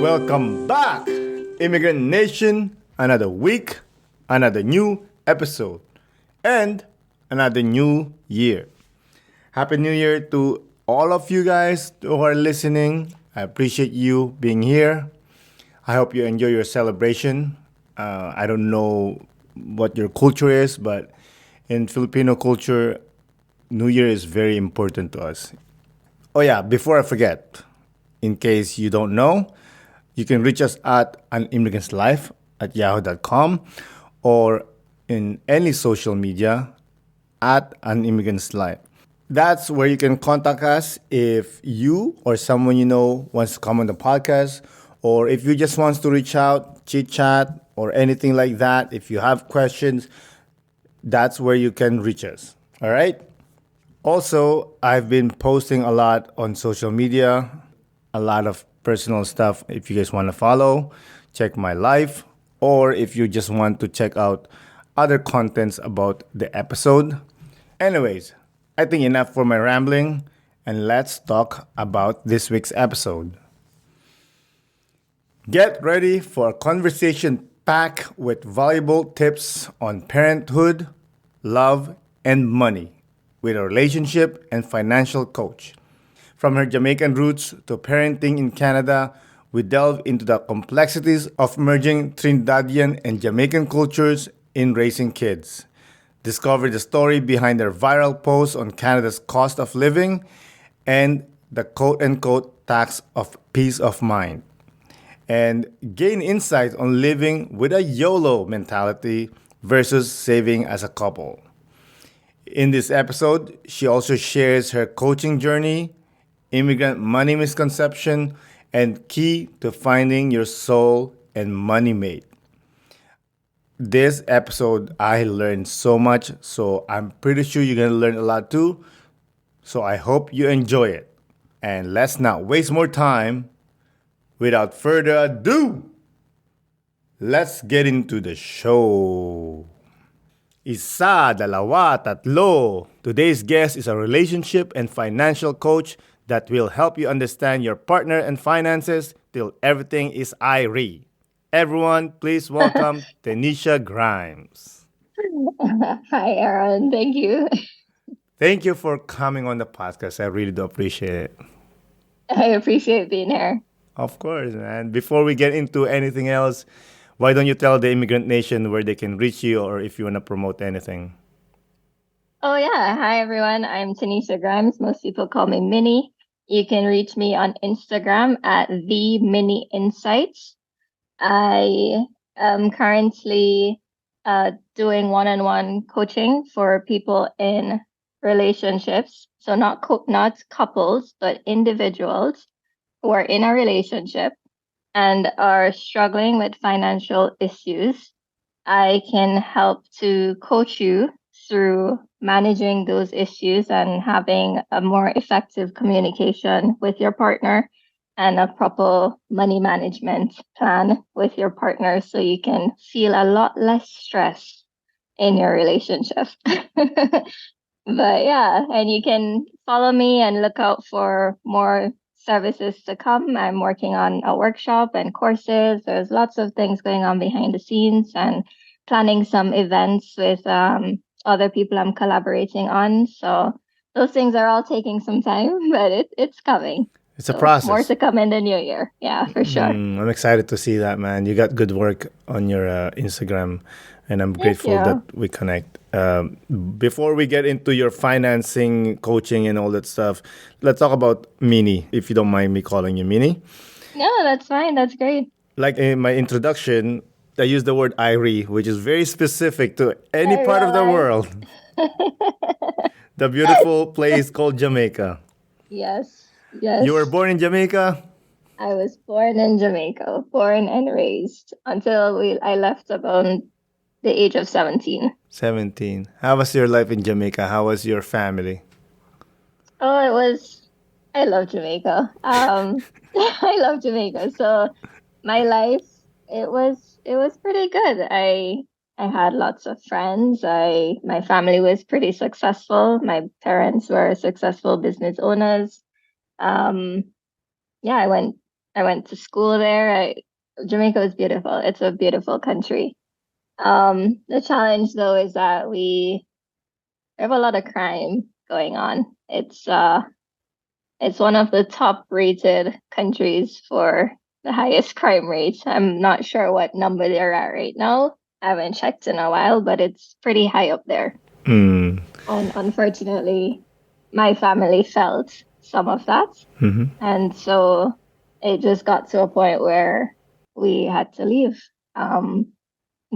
Welcome back, Immigrant Nation. Another week, another new episode, and another new year. Happy New Year to all of you guys who are listening. I appreciate you being here. I hope you enjoy your celebration. I don't know what your culture is, but in Filipino culture, New Year is very important to us. Oh, yeah, before I forget, in case you don't know, you can reach us at an immigrant's life at yahoo.com or in any social media at an immigrant's life. That's where you can contact us if you or someone you know wants to come on the podcast, or if you just wants to reach out, chit chat, or anything like that. If you have questions, that's where you can reach us. All right. Also, I've been posting a lot on social media, a lot of personal stuff. If you guys want to follow, check my life, or if you just want to check out other contents about the episode. Anyways, I think enough for my rambling, and let's talk about this week's episode. Get ready for a conversation packed with valuable tips on parenthood, love, and money with a relationship and financial coach. From her Jamaican roots to parenting in Canada, we delve into the complexities of merging Trinidadian and Jamaican cultures in raising kids. Discover the story behind their viral post on Canada's cost of living and the quote unquote tax of peace of mind. And gain insight on living with a YOLO mentality versus saving as a couple. In this episode, she also shares her coaching journey, immigrant money misconception, and key to finding your soul and money mate. This episode, I learned so much, so I'm pretty sure you're going to learn a lot too. So I hope you enjoy it. And let's not waste more time. Without further ado, let's get into the show. Isa, dalawa, tatlo. Today's guest is a relationship and financial coach that will help you understand your partner and finances till everything is Irie. Everyone, please welcome Teneisha Grimes. Hi, Aaron. Thank you. Thank you for coming on the podcast. I really do appreciate it. I appreciate being here. Of course, man. Before we get into anything else, why don't you tell the Immigrant Nation where they can reach you or if you want to promote anything? Oh, yeah. Hi, everyone. I'm Teneisha Grimes. Most people call me Minnie. You can reach me on Instagram at the Mini Insights. I am currently doing one-on-one coaching for people in relationships. So not couples, but individuals who are in a relationship and are struggling with financial issues. I can help to coach you through managing those issues and having a more effective communication with your partner and a proper money management plan with your partner so you can feel a lot less stress in your relationship. But yeah, and you can follow me and look out for more services to come. I'm working on a workshop and courses. There's lots of things going on behind the scenes and planning some events with other people I'm collaborating on. So those things are all taking some time, but it's coming. It's a So more process. to come in the new year. Yeah, for sure. I'm excited to see that, man. You got good work on your Instagram, and I'm Thank grateful that you. we connect. Before we get into your financing, coaching, and all that stuff, let's talk about Mini, if you don't mind me calling you Mini. No, that's fine. That's great. Like in my introduction, I use the word Irie, which is very specific to any I part of the realize. world. The beautiful place called Jamaica. Yes, You were yes. born in Jamaica? I was born in Jamaica, born and raised until I left about the age of 17. 17. How was your life in Jamaica? How was your family? Oh, I love Jamaica. I love Jamaica. So my life, it was pretty good. I had lots of friends. My family was pretty successful. My parents were successful business owners. Um, yeah, I went to school there. Jamaica is beautiful. It's a beautiful country. The challenge though is that we have a lot of crime going on. It's one of the top rated countries for the highest crime rates. I'm not sure what number they're at right now. I haven't checked in a while, but it's pretty high up there. Mm. And unfortunately, my family felt some of that. Mm-hmm. And so it just got to a point where we had to leave.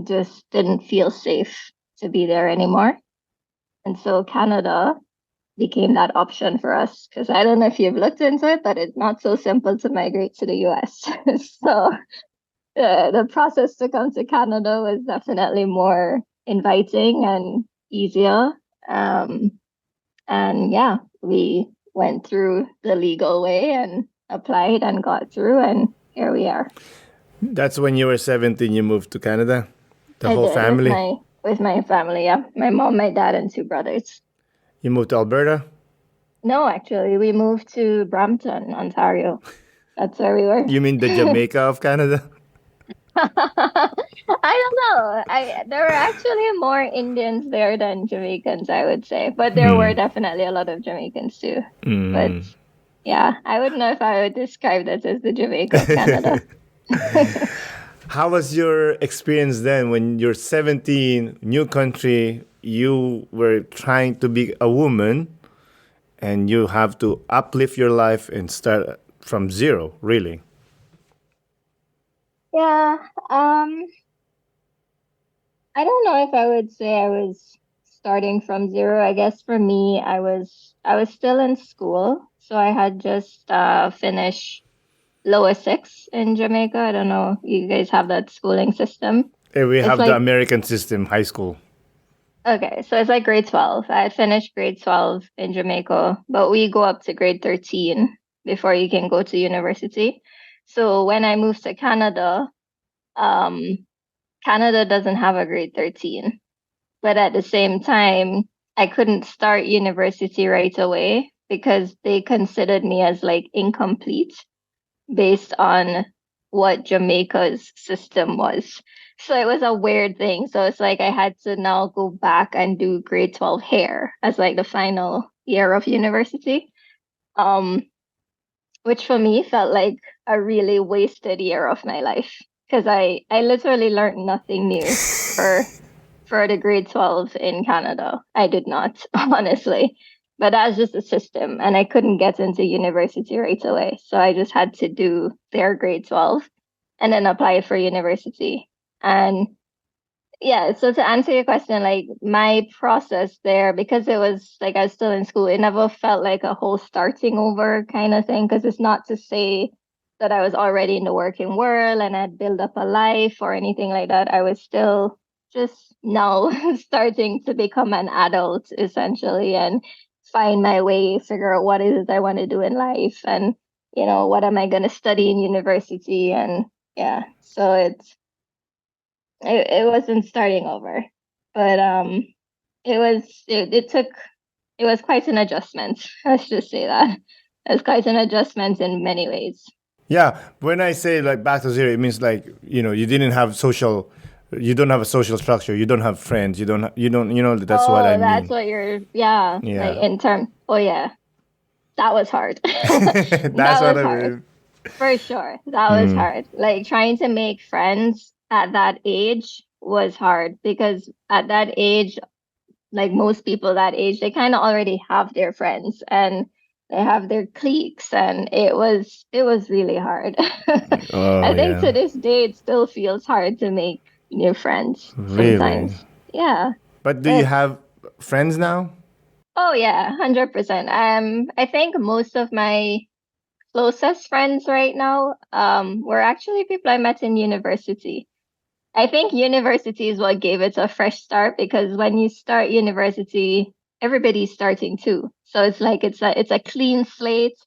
Just didn't feel safe to be there anymore. And so Canada became that option for us because I don't know if you've looked into it, but it's not so simple to migrate to the US. So the process to come to Canada was definitely more inviting and easier. And yeah, we went through the legal way and applied and got through, and here we are. That's when you were 17, you moved to Canada? The I whole did family? with my family, yeah. My mom, my dad, and two brothers. You moved to Alberta? No, actually, we moved to Brampton, Ontario. That's where we were. You mean the Jamaica of Canada? I don't know. There were actually more Indians there than Jamaicans, I would say. But there were definitely a lot of Jamaicans too. But yeah, I wouldn't know if I would describe that as the Jamaica of Canada. How was your experience then when you're 17, new country, you were trying to be a woman and you have to uplift your life and start from zero, really? Yeah, I don't know if I would say I was starting from zero. I guess for me, I was still in school, so I had just finished lower six in Jamaica. I don't know, you guys have that schooling system. We It's have the like American system, high school. okay, so it's like grade 12. I had finished grade 12 in Jamaica, but we go up to grade 13 before you can go to university. So when I moved to Canada, um, Canada doesn't have a grade 13. But at the same time, I couldn't start university right away because they considered me as like incomplete based on what Jamaica's system was. So it was a weird thing. So it's like I had to now go back and do grade 12 hair as like the final year of university. Um, which for me felt like a really wasted year of my life because I literally learned nothing new for the grade 12 in Canada. I did not, honestly. But that's just the system. And I couldn't get into university right away. So I just had to do their grade 12 and then apply for university. And yeah, so to answer your question, like my process there, because it was like I was still in school, it never felt like a whole starting over kind of thing. Because it's not to say that I was already in the working world and I'd built up a life or anything like that. I was still just now starting to become an adult essentially and find my way, figure out what it is I want to do in life and, what am I going to study in university. And yeah, so it wasn't starting over, but it was quite an adjustment. Let's just say that it was quite an adjustment in many ways. Yeah, when I say like back to zero, it means like, you didn't have you don't have a social structure, you don't have friends, that's what I Oh, that's mean. what yeah, like Yeah. in term. Oh yeah, that was hard. That's That what was I hard mean. for sure. That was hard. Like trying to make friends at that age was hard because at that age, like most people that age, they kind of already have their friends and they have their cliques, and it was really hard. Oh, I think yeah. to this day it still feels hard to make new friends Really? sometimes. Yeah. But do you It's have friends now? oh yeah, 100%. I think most of my closest friends right now were actually people I met in university. I think university is what gave it a fresh start because when you start university, everybody's starting too. So it's like it's a clean slate,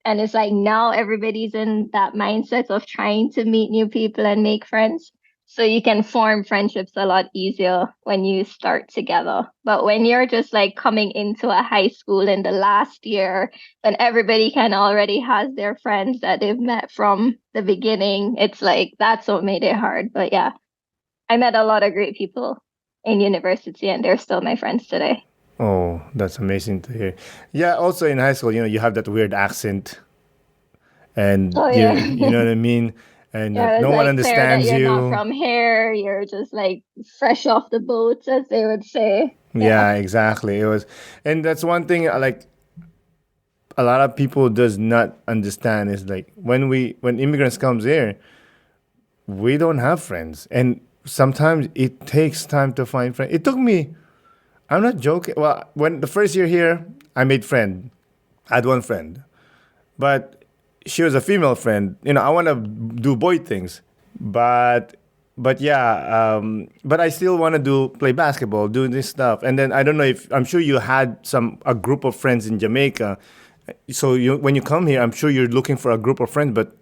and it's like now everybody's in that mindset of trying to meet new people and make friends. So you can form friendships a lot easier when you start together. But when you're just like coming into a high school in the last year, when everybody can already has their friends that they've met from the beginning, it's like that's what made it hard. But yeah, I met a lot of great people in university and they're still my friends today. Oh, that's amazing to hear. Yeah, also in high school, you have that weird accent, and Oh you yeah. know what I mean, and Yeah, like it was no one like clear that understands you're not you. from here. You're just like fresh off the boat, as they would say. Yeah. Yeah, exactly. It was, and that's one thing like a lot of people does not understand is like when immigrants comes here, we don't have friends, and sometimes it takes time to find friends. It took me. I'm not joking. Well, when the first year here, I made friend. I had one friend, but she was a female friend. I want to do boy things, but yeah, but I still want to play basketball, do this stuff. And then I don't know if I'm sure you had a group of friends in Jamaica. So when you come here, I'm sure you're looking for a group of friends, but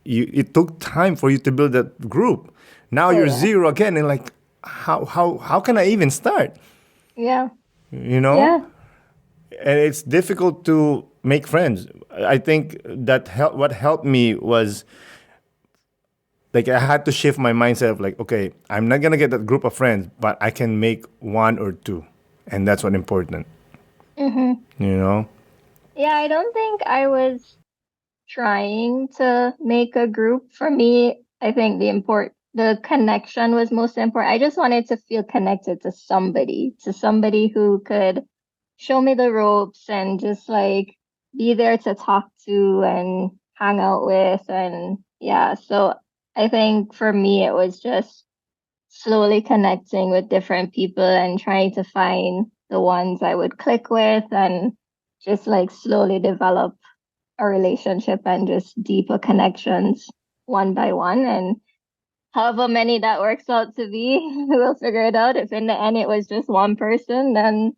it took time for you to build that group. Now Oh you're yeah. zero again, and like how can I even start? Yeah. You know, Yeah. and it's difficult to make friends. I think that what helped me was like I had to shift my mindset of like, okay, I'm not gonna get that group of friends, but I can make one or two, and that's what important. hmm You know? Yeah, I don't think I was trying to make a group. For me, I think the connection was most important. I just wanted to feel connected to somebody who could show me the ropes and just like be there to talk to and hang out with. And yeah, so I think for me, it was just slowly connecting with different people and trying to find the ones I would click with and just like slowly develop a relationship and just deeper connections one by one. And however many that works out to be, we'll figure it out. If in the end it was just one person, then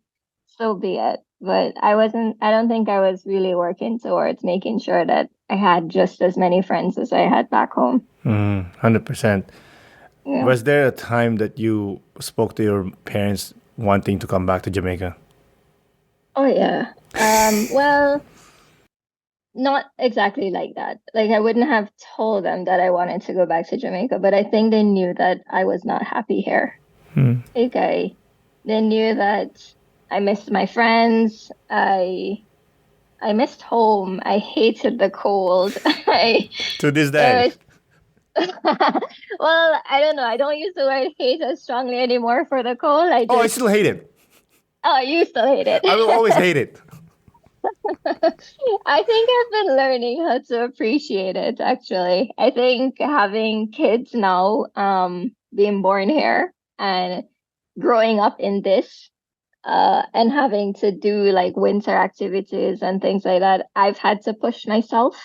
so be it. But I don't think I was really working towards making sure that I had just as many friends as I had back home. 100%. Yeah. Was there a time that you spoke to your parents wanting to come back to Jamaica? Oh yeah. Well, not exactly like that. Like I wouldn't have told them that I wanted to go back to Jamaica, but I think they knew that I was not happy here. Like they knew that I missed my friends. I missed home. I hated the cold. I To this day. it was well, I don't know. I don't use the word hate as strongly anymore for the cold. I Oh, I just still hate it. oh, you still hate it. I will always hate it. I think I've been learning how to appreciate it actually. I think having kids now, being born here and growing up in this, and having to do like winter activities and things like that, I've had to push myself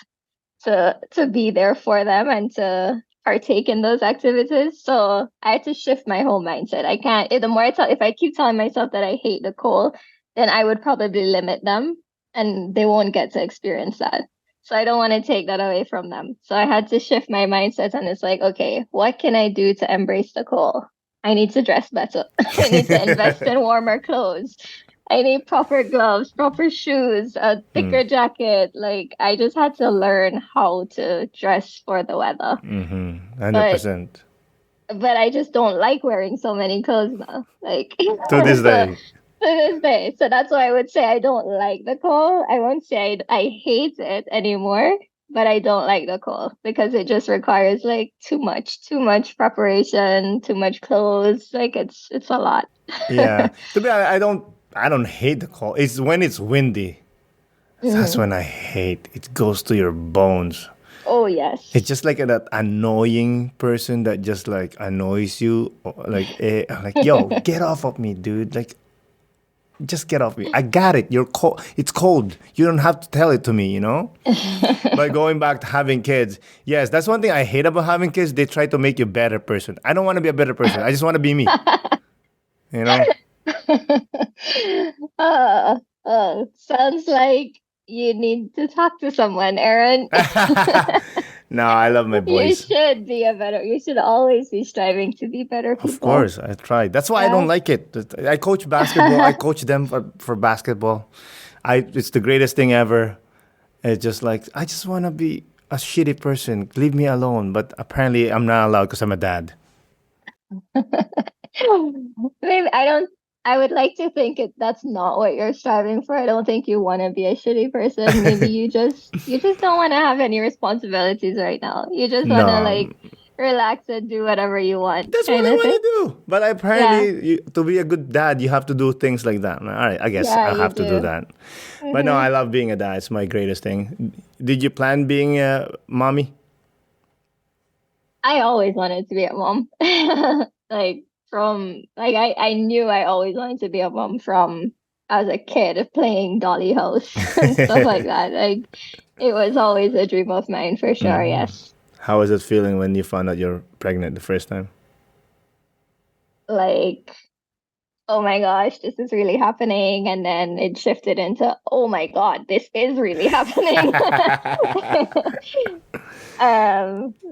to be there for them and to partake in those activities. So I had to shift my whole mindset. I can't. The more if I keep telling myself that I hate the cold, then I would probably limit them, and they won't get to experience that. So I don't want to take that away from them. So I had to shift my mindset, and it's like, okay, what can I do to embrace the cold? I need to dress better. I need to invest in warmer clothes. I need proper gloves, proper shoes, a thicker jacket. Like I just had to learn how to dress for the weather. But 100%. I just don't like wearing so many clothes now. Like To this so day. to this day. So that's why I would say I don't like the cold. I won't say I hate it anymore, but I don't like the cold because it just requires like too much preparation, too much clothes. Like it's a lot. Yeah. To be honest, I don't hate the cold. It's when it's windy. That's Mhm. when I hate. It goes to your bones. Oh It's yes. just like that annoying person that just like annoys you. Like, yo, get off of me, dude. Like, just get off me. I got it. You're cold. It's cold. You don't have to tell it to me. But going back to having kids, yes, that's one thing I hate about having kids. They try to make you a better person. I don't want to be a better person. I just want to be me. You know? Sounds like you need to talk to someone, Aaron. No, I love my You boys. should be a better. You should always be striving to be better Of people. course, I try. That's why I Yeah. don't like it. I coach basketball. I coach them for basketball. It's the greatest thing ever. It's just like I just want to be a shitty person. Leave me alone. But apparently, I'm not allowed because I'm a dad. Maybe I don't. I would like to think that's not what you're striving for. I don't think you want to be a shitty person. Maybe you just don't want to have any responsibilities right now. You just want to No, like relax and do whatever you want, that's what kind I of want thing. to do. But Yeah, apparently, to be a good dad, you have to do things like that. All right, I guess yeah, I you have to do do. that. But no, Hmm. I love being a dad. It's my greatest thing. Did you plan being a mommy? I always wanted to be a mom. Like I knew I always wanted to be a mom from as a kid playing Dolly House and stuff like that. Like it was always a dream of mine for sure, yes. How was it feeling when you found out you're pregnant the first time? Like, oh my gosh, this is really happening. And then it shifted into, oh my God, this is really happening.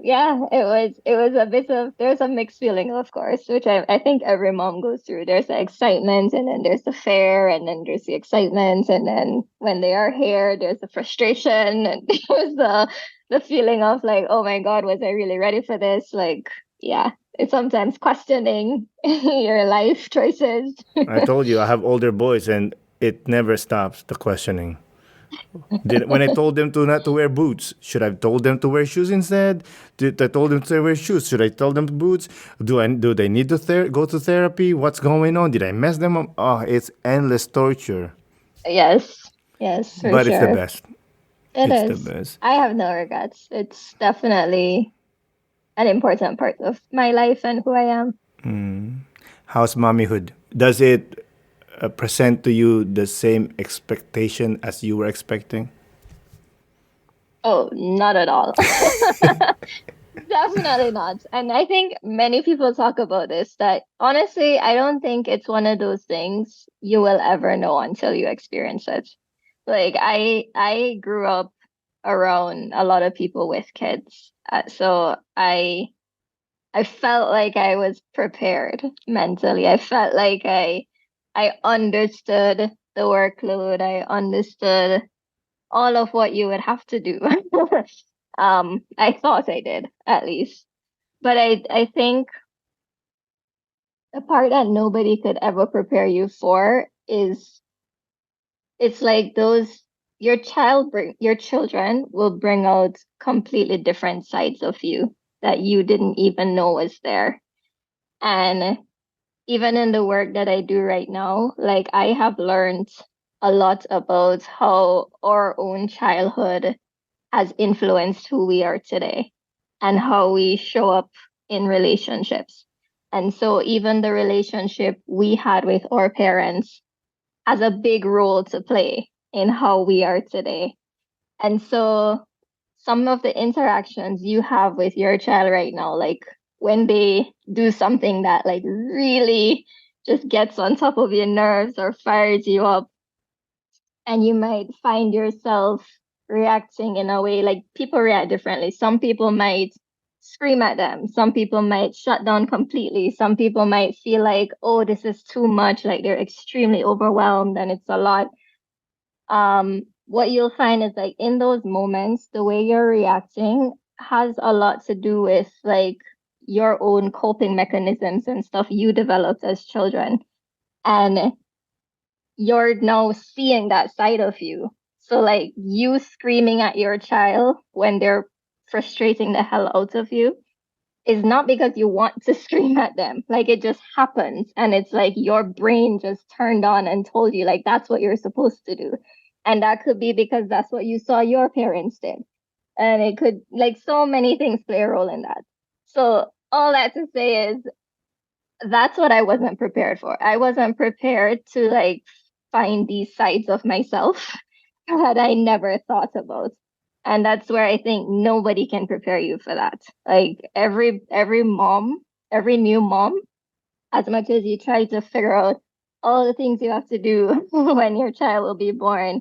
Yeah, it was a bit of there's a mixed feeling, of course, which I think every mom goes through. There's the excitement, and then there's the fear, and then there's the excitement, and then when they are here, there's the frustration, and there's the feeling of like, oh my God, was I really ready for this? Like, yeah, it's sometimes questioning your life choices. I told you I have older boys, and it never stops the questioning. When I told them to not to wear boots, should I have told them to wear shoes instead? Did I told them to wear shoes? Should I tell them boots? Do they need to go to therapy? What's going on? Did I mess them up? Oh, it's endless torture, Yes, yes, for but it's the sure. best. It It's the is. best. I have no regrets. It's definitely an important part of my life and who I am. How's mommyhood? Does it present to you the same expectation as you were expecting? Oh, not at all. Definitely not. And I think many people talk about this that honestly, I don't think it's one of those things you will ever know until you experience it. Like I grew up around a lot of people with kids. So I felt like I was prepared mentally. I felt like I understood the workload. I understood all of what you would have to do. I thought I did at least. But I think the part that nobody could ever prepare you for is it's like those your children will bring out completely different sides of you that you didn't even know was there. And even in the work that I do right now, like I have learned a lot about how our own childhood has influenced who we are today and how we show up in relationships. And so even the relationship we had with our parents has a big role to play in how we are today. And so some of the interactions you have with your child right now, like when they do something that like really just gets on top of your nerves or fires you up, and you might find yourself reacting in a way like people react differently. Some people might scream at them, some people might shut down completely, some people might feel like, oh, this is too much, like they're extremely overwhelmed and it's a lot. What you'll find is like in those moments, the way you're reacting has a lot to do with like your own coping mechanisms and stuff you developed as children. And you're now seeing that side of you. So like you screaming at your child when they're frustrating the hell out of you is not because you want to scream at them. Like it just happens. And it's like your brain just turned on and told you like that's what you're supposed to do. And that could be because that's what you saw your parents did. And it could like so many things play a role in that. So all that to say is that's what I wasn't prepared for. I wasn't prepared to like find these sides of myself that I never thought about. And that's where I think nobody can prepare you for that. Like every mom, every new mom, as much as you try to figure out all the things you have to do when your child will be born,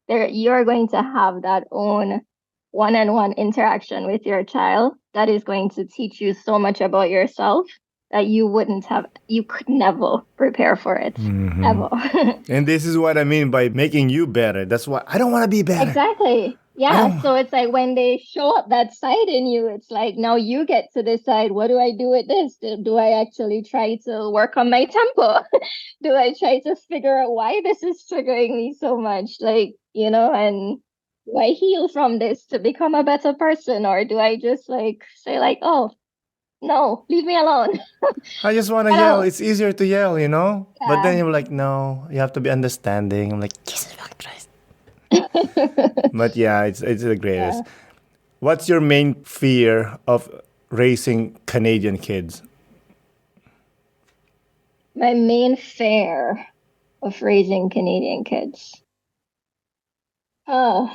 there you're going to have that own one-on-one interaction with your child that is going to teach you so much about yourself that you could never prepare for it, ever. And this is what I mean by making you better. That's why I don't want to be better. Exactly. I Yeah. don't. So it's like when they show up that side in you, it's like now you get to decide, what do I do with this? Do I actually try to work on my tempo? Do I try to figure out why this is triggering me so much? Like, and do I heal from this to become a better person? Or do I just like say like, oh, no, leave me alone. I just want to I yell. don't, It's easier to yell, you know. But then yeah. you're like, no, you have to be understanding. I'm like, Jesus fucking Christ. But yeah, it's the Yeah. greatest. What's your main fear of raising Canadian kids? My main fear of raising Canadian kids. Oh,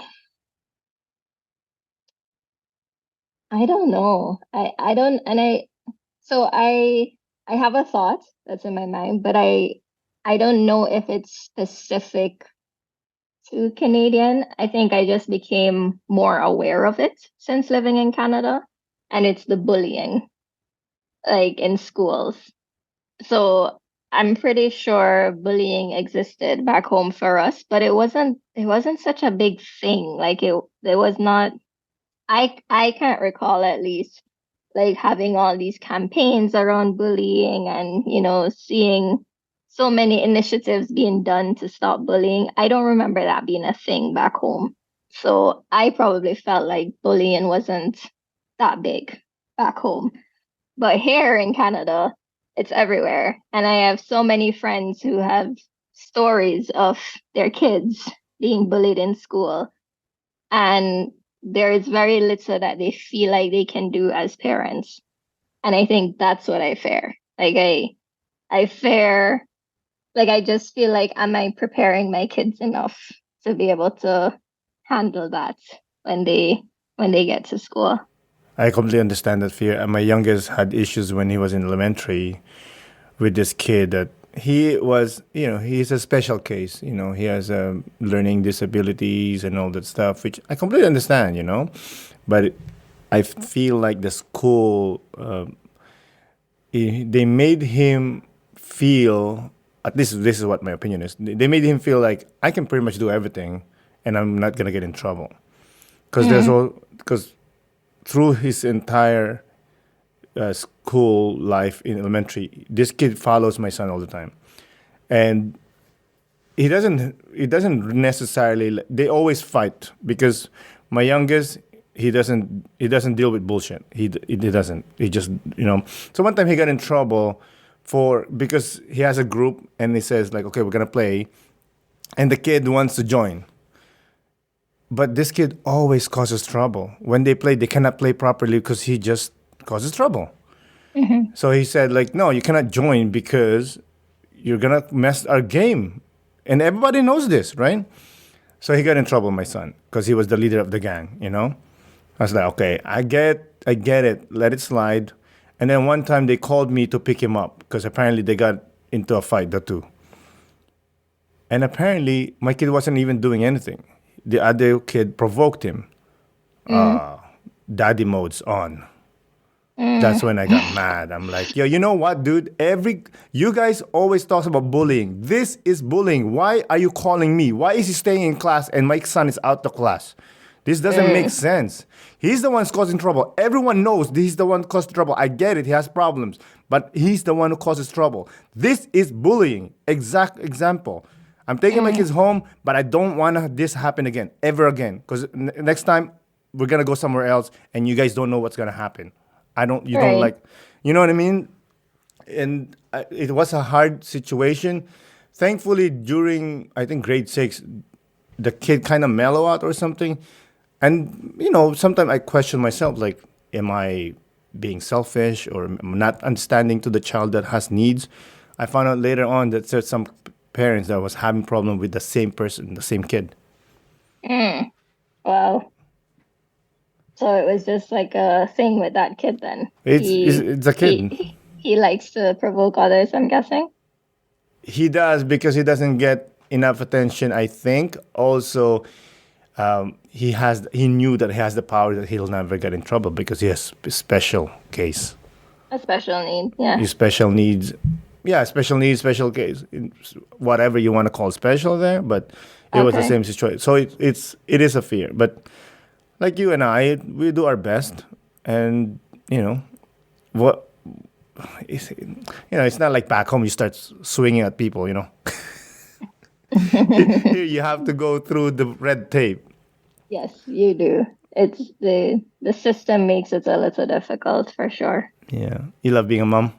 I don't know. I don't and so I have a thought that's in my mind, but I don't know if it's specific to Canadian. I think I just became more aware of it since living in Canada, and it's the bullying like in schools. So I'm pretty sure bullying existed back home for us, but it wasn't such a big thing. Like it was not. I can't recall, at least, like having all these campaigns around bullying and seeing so many initiatives being done to stop bullying. I don't remember that being a thing back home. So I probably felt like bullying wasn't that big back home. But here in Canada, it's everywhere. And I have so many friends who have stories of their kids being bullied in school. And there is very little that they feel like they can do as parents. And I think that's what I fear. Like I fear, like I just feel like, am I preparing my kids enough to be able to handle that when they get to school? I completely understand that fear. And my youngest had issues when he was in elementary with this kid that he was, he's a special case. He has learning disabilities and all that stuff, which I completely understand. But I feel like the school, they made him feel, at least this is what my opinion is, they made him feel like I can pretty much do everything and I'm not going to get in trouble. Mm, Because through his entire school life in elementary, this kid follows my son all the time, and he doesn't necessarily. They always fight because my youngest, he doesn't deal with bullshit. He doesn't. He just So one time he got in trouble because he has a group and he says like, okay, we're gonna play, and the kid wants to join. But this kid always causes trouble. When they play, they cannot play properly because he just causes trouble. mhm, So he said, like, no, you cannot join because you're gonna mess our game. And everybody knows this, right? So he got in trouble, my son, because he was the leader of the gang. I was like, okay, I get it, let it slide. And then one time they called me to pick him up because apparently they got into a fight, the two. And apparently my kid wasn't even doing anything. The other kid provoked him. mm, Daddy mode's on. mm, That's when I got mad. I'm like, yo, you know what, dude? You guys always talk about bullying. This is bullying. Why are you calling me? Why is he staying in class and my son is out of class? This doesn't make mm, sense. He's the one who's causing trouble. Everyone knows he's the one who caused trouble. I get it. He has problems, but he's the one who causes trouble. This is bullying. Exact example. I'm taking my mm, kids home, but I don't want this happen again, ever again. Because next time we're gonna go somewhere else, and you guys don't know what's gonna happen. You don't right. like, you know what I mean? And it was a hard situation. Thankfully, during I think grade 6, the kid kind of mellow out or something. And sometimes I question myself, like, am I being selfish or am I not understanding to the child that has needs? I found out later on that there's some parents that was having problem with the same person, the same kid. Mm. Wow. So it was just like a thing with that kid then. It's a kid. He likes to provoke others, I'm guessing. He does because he doesn't get enough attention, I think. Also, he knew that he has the power that he'll never get in trouble because he has a special case. A special need. Yeah. His special needs, yeah, special needs, special case, whatever you want to call special there, but it was the Okay. same situation. So it is a fear, but like you and I, we do our best, and you know what. It's not like back home you start swinging at people. Here you have to go through the red tape. Yes, you do. It's the system makes it a little difficult for sure. Yeah, you love being a mom.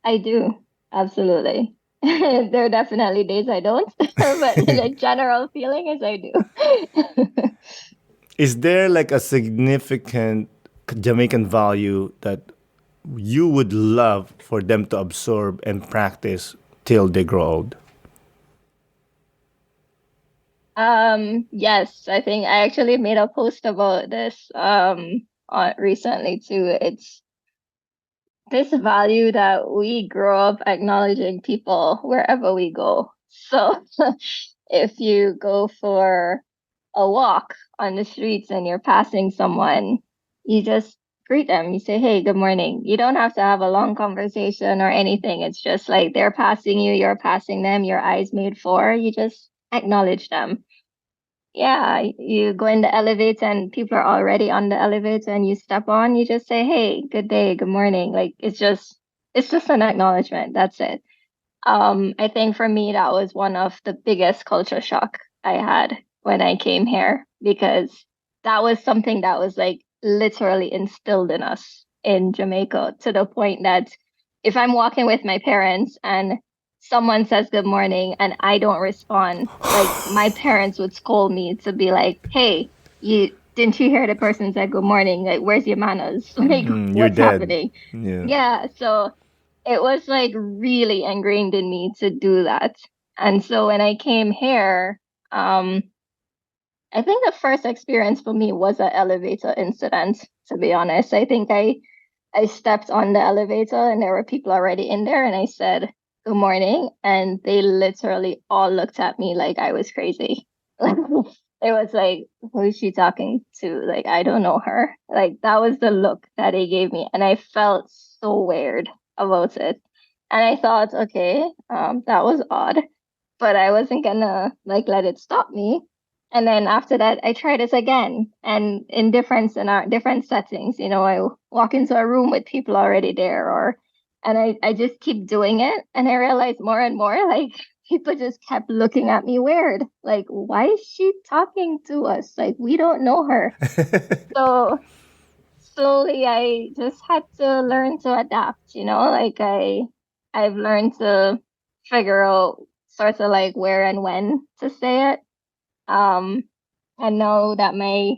I do. Absolutely. There are definitely days I don't, but the general feeling is I do. Is there like a significant Jamaican value that you would love for them to absorb and practice till they grow old? Yes, I think I actually made a post about this recently too. It's this value that we grow up acknowledging people wherever we go. So if you go for a walk on the streets and you're passing someone, you just greet them. You say, "Hey, good morning." You don't have to have a long conversation or anything. It's just like they're passing you, you're passing them, your eyes made for. You just acknowledge them. Yeah, you go in the elevator and people are already on the elevator and you step on, you just say, "Hey, good day, good morning." Like it's just an acknowledgement. That's it. I think for me that was one of the biggest culture shock I had when I came here because that was something that was like literally instilled in us in Jamaica to the point that if I'm walking with my parents and someone says good morning and I don't respond, like my parents would scold me to be like, "Hey, you didn't you hear the person said good morning? Like, where's your manners? Like, You're what's dead. happening?" Yeah. Yeah, so it was like really ingrained in me to do that. And so when I came here, um, I think the first experience for me was an elevator incident, to be honest. I think I stepped on the elevator and there were people already in there and I said, "Good morning." And they literally all looked at me like I was crazy. It was like, who is she talking to? Like, I don't know her. Like, that was the look that they gave me. And I felt so weird about it. And I thought, okay, that was odd, but I wasn't gonna like let it stop me. And then after that, I tried it again, and in different settings. I walk into a room with people already there, and I just keep doing it, and I realized more and more like people just kept looking at me weird. Like, why is she talking to us? Like, we don't know her. So slowly, I just had to learn to adapt. Like I've learned to figure out sort of like where and when to say it. Um, I know that my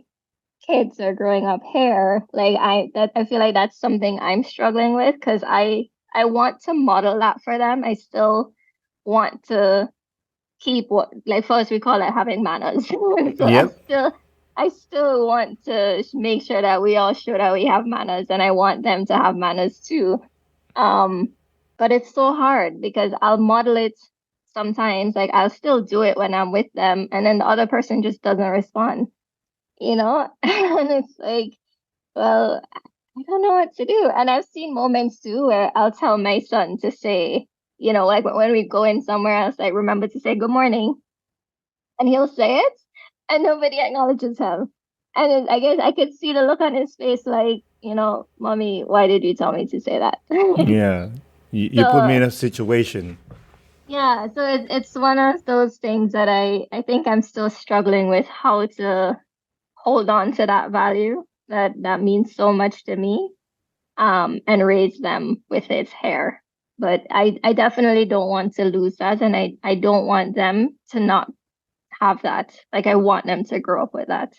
kids are growing up here. Like I feel like that's something I'm struggling with because I want to model that for them. I still want to keep what like first we call it having manners. So Yep. I still want to make sure that we all show that we have manners and I want them to have manners too. Um, but it's so hard because I'll model it sometimes, like I'll still do it when I'm with them, and then the other person just doesn't respond, you know? And it's like, well, I don't know what to do. And I've seen moments too where I'll tell my son to say, like when we go in somewhere else, like remember to say good morning, and he'll say it, and nobody acknowledges him. And I guess I could see the look on his face, like, "Mommy, why did you tell me to say that?" Yeah. You put me So in a situation. yeah, so it's one of those things that I think I'm still struggling with how to hold on to that value that means so much to me, and raise them with its hair. But I definitely don't want to lose that, and I don't want them to not have that. Like I want them to grow up with that.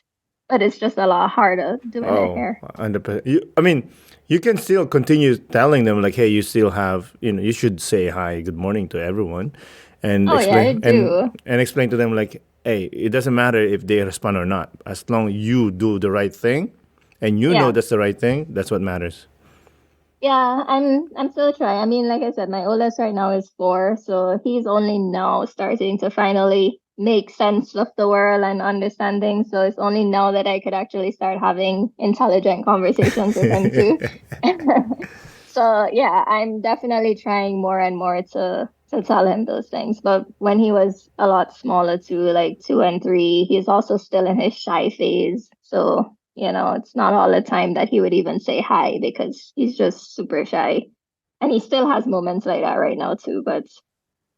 But it's just a lot harder doing it Oh, here. 100%. I mean, you can still continue telling them like, hey, you still have, you should say hi, good morning to everyone, and Oh yeah, I explain do. and explain to them like, hey, it doesn't matter if they respond or not, as long you do the right thing, and you know Yeah. that's the right thing. That's what matters. Yeah, I'm still trying. I mean, like I said, my oldest right now is 4, so he's only now starting to finally make sense of the world and understanding. So it's only now that I could actually start having intelligent conversations with him too. So yeah, I'm definitely trying more and more to tell him those things. But when he was a lot smaller too, like 2 and 3, he's also still in his shy phase. So, it's not all the time that he would even say hi because he's just super shy. And he still has moments like that right now too. But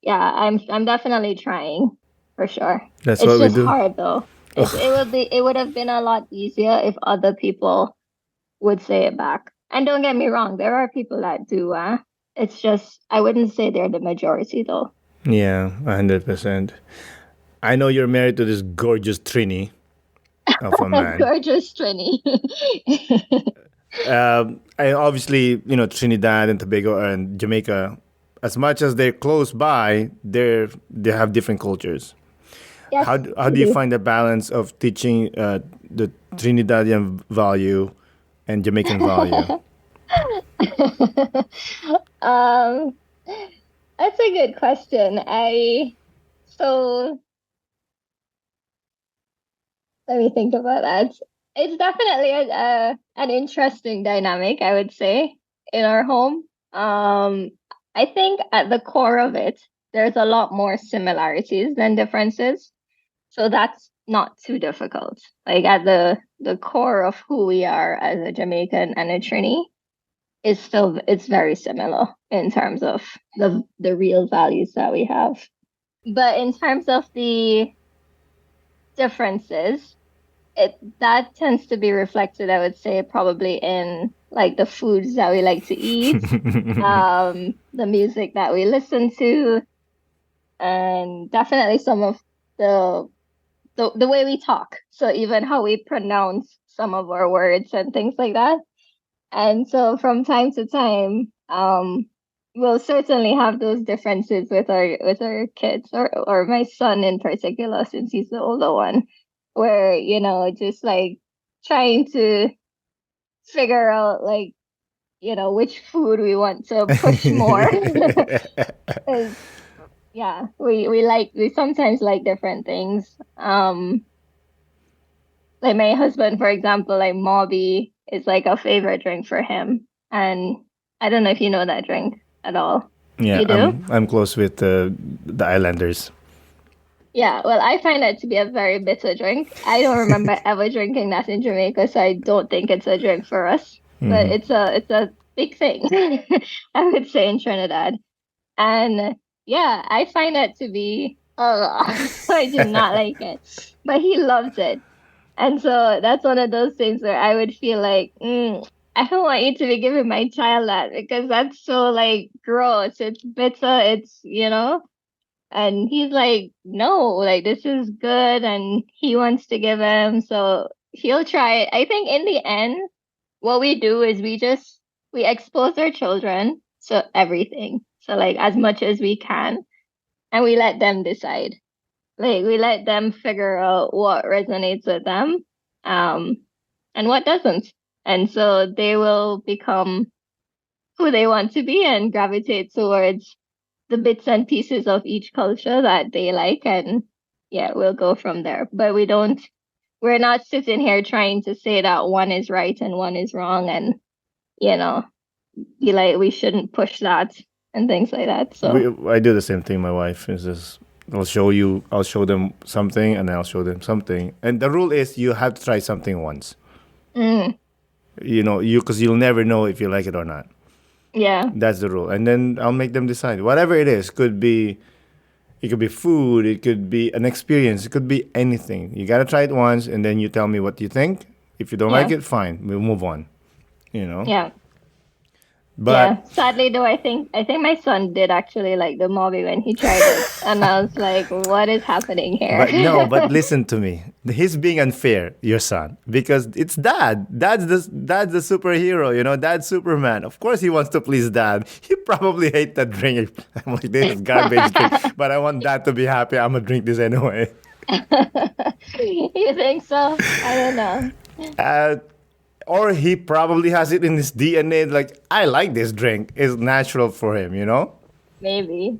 yeah, I'm definitely trying for sure. That's It's what we just do. hard though. It would have been a lot easier if other people would say it back. And don't get me wrong, there are people that do. It's just I wouldn't say they're the majority though. Yeah, 100%. I know you're married to this gorgeous Trini of a man. Gorgeous Trini. I obviously, Trinidad and Tobago and Jamaica, as much as they're close by, they have different cultures. How Yes, how we do you do. find the balance of teaching the Trinidadian value and Jamaican value? um, that's a good question. So let me think about that. It's definitely an interesting dynamic, I would say, in our home. I think at the core of it, there's a lot more similarities than differences. So that's not too difficult. Like at the core of who we are as a Jamaican and a Trini is still it's very similar in terms of the real values that we have. But in terms of the differences, it that tends to be reflected, I would say, probably in like the foods that we like to eat, the music that we listen to, and definitely some of the the way we talk. So even how we pronounce some of our words and things like that. And so from time to time, we'll certainly have those differences with our kids or my son in particular, since he's the older one, where, just like trying to figure out like, which food we want to push more. 'Cause, yeah, we sometimes like different things. Like my husband, for example, like Mobby is like a favorite drink for him. And I don't know if you know that drink at all. Yeah, You do? I'm close with the Islanders. Yeah, well, I find that to be a very bitter drink. I don't remember ever drinking that in Jamaica, so I don't think it's a drink for us. But it's a big thing, I would say, in Trinidad. And yeah, I find that to be I do not like it. But he loves it. And so that's one of those things where I would feel like, I don't want you to be giving my child that because that's so like gross. It's bitter. And he's like, no, like this is good. And he wants to give him. So he'll try it. I think in the end, what we do is we expose our children to everything. So like as much as we can, and we let them decide. Like we let them figure out what resonates with them, um, and what doesn't. And so they will become who they want to be and gravitate towards the bits and pieces of each culture that they like. And yeah, we'll go from there. But we're not sitting here trying to say that one is right and one is wrong and, you know, be like, we shouldn't push that and things like that. So, I do the same thing. My wife is just, I'll show them something, and I'll show them something. And the rule is you have to try something once. mm, Because you'll never know if you like it or not. yeah, That's the rule. And then I'll make them decide. Whatever it is, it could be food, it could be an experience, it could be anything. You gotta try it once, and then you tell me what you think. If you don't like yeah, it, fine, we'll move on. You know. yeah. But Yeah, sadly though, I think my son did actually like the movie when he tried it, and I was like, "What is happening here?" But no, but listen to me. He's being unfair, your son, because it's dad. Dad's the superhero, Dad's Superman. Of course he wants to please dad. He probably hate that drink. I'm like, this is garbage drink, but I want dad to be happy. I'm gonna drink this anyway. You think so? I don't know. Uh, or he probably has it in his DNA. Like, I like this drink. It's natural for him. Maybe.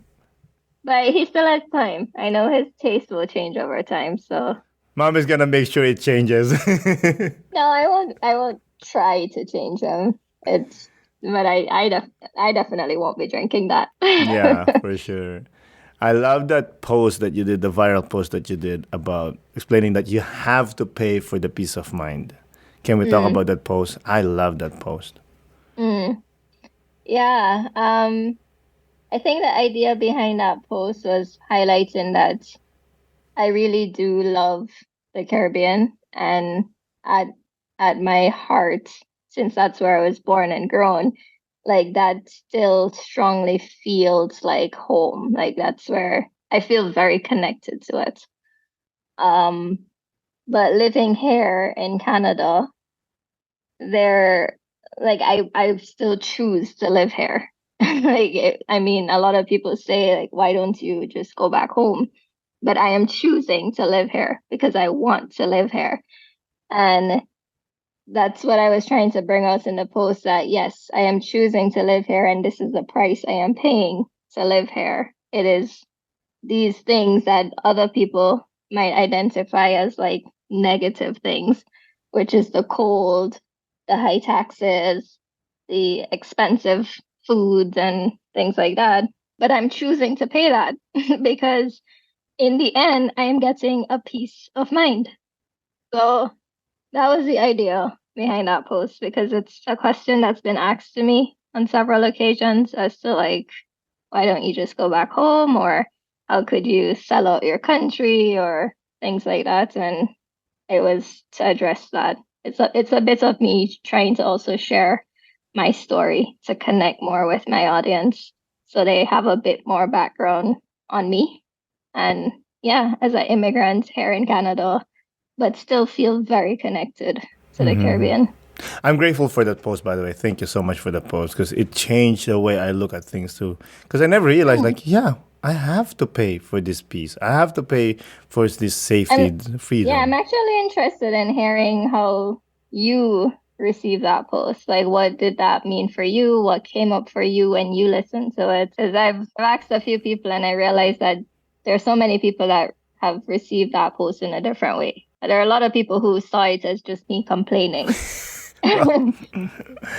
But he still has time. I know his taste will change over time. So Mom is gonna make sure it changes. no, I won't try to change him. It's but I definitely won't be drinking that. Yeah, for sure. I love that post that you did, the viral post that you did about explaining that you have to pay for the peace of mind. Can we talk Mm, about that post? I love that post. mm. Yeah. I think the idea behind that post was highlighting that I really do love the Caribbean, and at at my heart, since that's where I was born and grown, like that still strongly feels like home. Like that's where I feel very connected to it. Um, but living here in Canada, there, like I still choose to live here. I mean, a lot of people say like, why don't you just go back home? But I am choosing to live here because I want to live here. And that's what I was trying to bring out in the post, that yes, I am choosing to live here and this is the price I am paying to live here. It is these things that other people might identify as like negative things, which is the cold, the high taxes, the expensive foods and things like that. But I'm choosing to pay that because in the end, I am getting a peace of mind. So that was the idea behind that post, because it's a question that's been asked to me on several occasions as to like, why don't you just go back home, or how could you sell out your country or things like that? And it was to address that. It's a bit of me trying to also share my story to connect more with my audience so they have a bit more background on me. And yeah, as an immigrant here in Canada, but still feel very connected to the Caribbean. I'm grateful for that post, by the way. Thank you so much for that post because it changed the way I look at things too. Because I never realized, Mm. like, yeah, I have to pay for this peace. I have to pay for this safety, And yeah, I'm freedom. actually interested in hearing how you received that post. Like, what did that mean for you? What came up for you when you listened to it? Because I've asked a few people and I realized that there are so many people that have received that post in a different way. There are a lot of people who saw it as just me complaining. Well,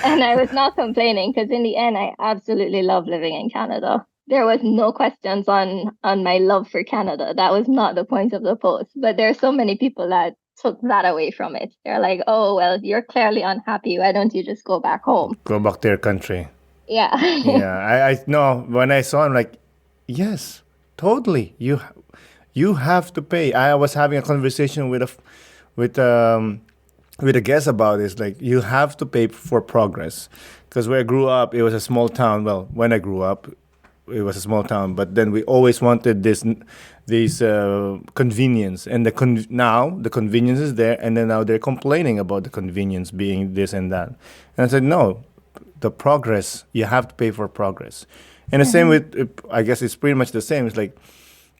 And I was not complaining because in the end, I absolutely love living in Canada. There was no questions on my love for Canada. That was not the point of the post. But there are so many people that took that away from it. They're like, "Oh, well, you're clearly unhappy. Why don't you just go back home?" go back to your country. Yeah. Yeah, I no. When I saw him, like, yes, totally. You have to pay. I was having a conversation with with um with a guest about this. Like, you have to pay for progress, because where I grew up, it was a small town. Well, when I grew up, it was a small town. But then we always wanted this convenience, and now the convenience is there, and then now they're complaining about the convenience being this and that. And I said, no, the progress, you have to pay for progress. And the same Hmm. with, I guess it's pretty much the same. It's like,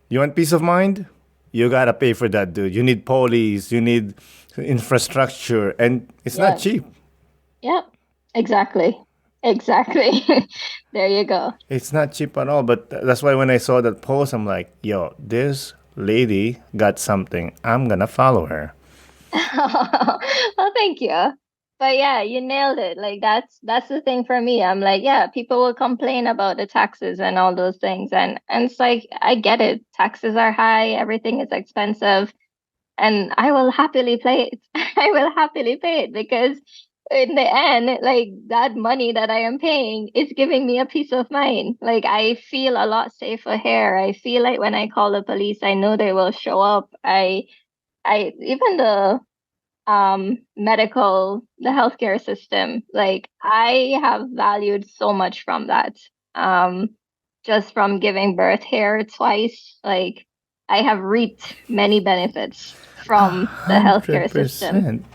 you want peace of mind, you gotta pay for that, dude. You need police, you need infrastructure, and it's not Yeah. cheap. Yeah. Exactly. Exactly. There you go. It's not cheap at all. But that's why when I saw that post, I'm like, yo, this lady got something, I'm gonna follow her. Well, thank you. But yeah, you nailed it. Like that's the thing for me. I'm like, yeah, people will complain about the taxes and all those things. And it's like, I get it. Taxes are high, everything is expensive, and I will happily pay it. I will happily pay it because in the end, like that money that I am paying is giving me a peace of mind. Like I feel a lot safer here. I feel like when I call the police, I know they will show up. I even the healthcare system, like I have valued so much from that. Um, just from giving birth here twice, like I have reaped many benefits from the Hundred healthcare system. percent.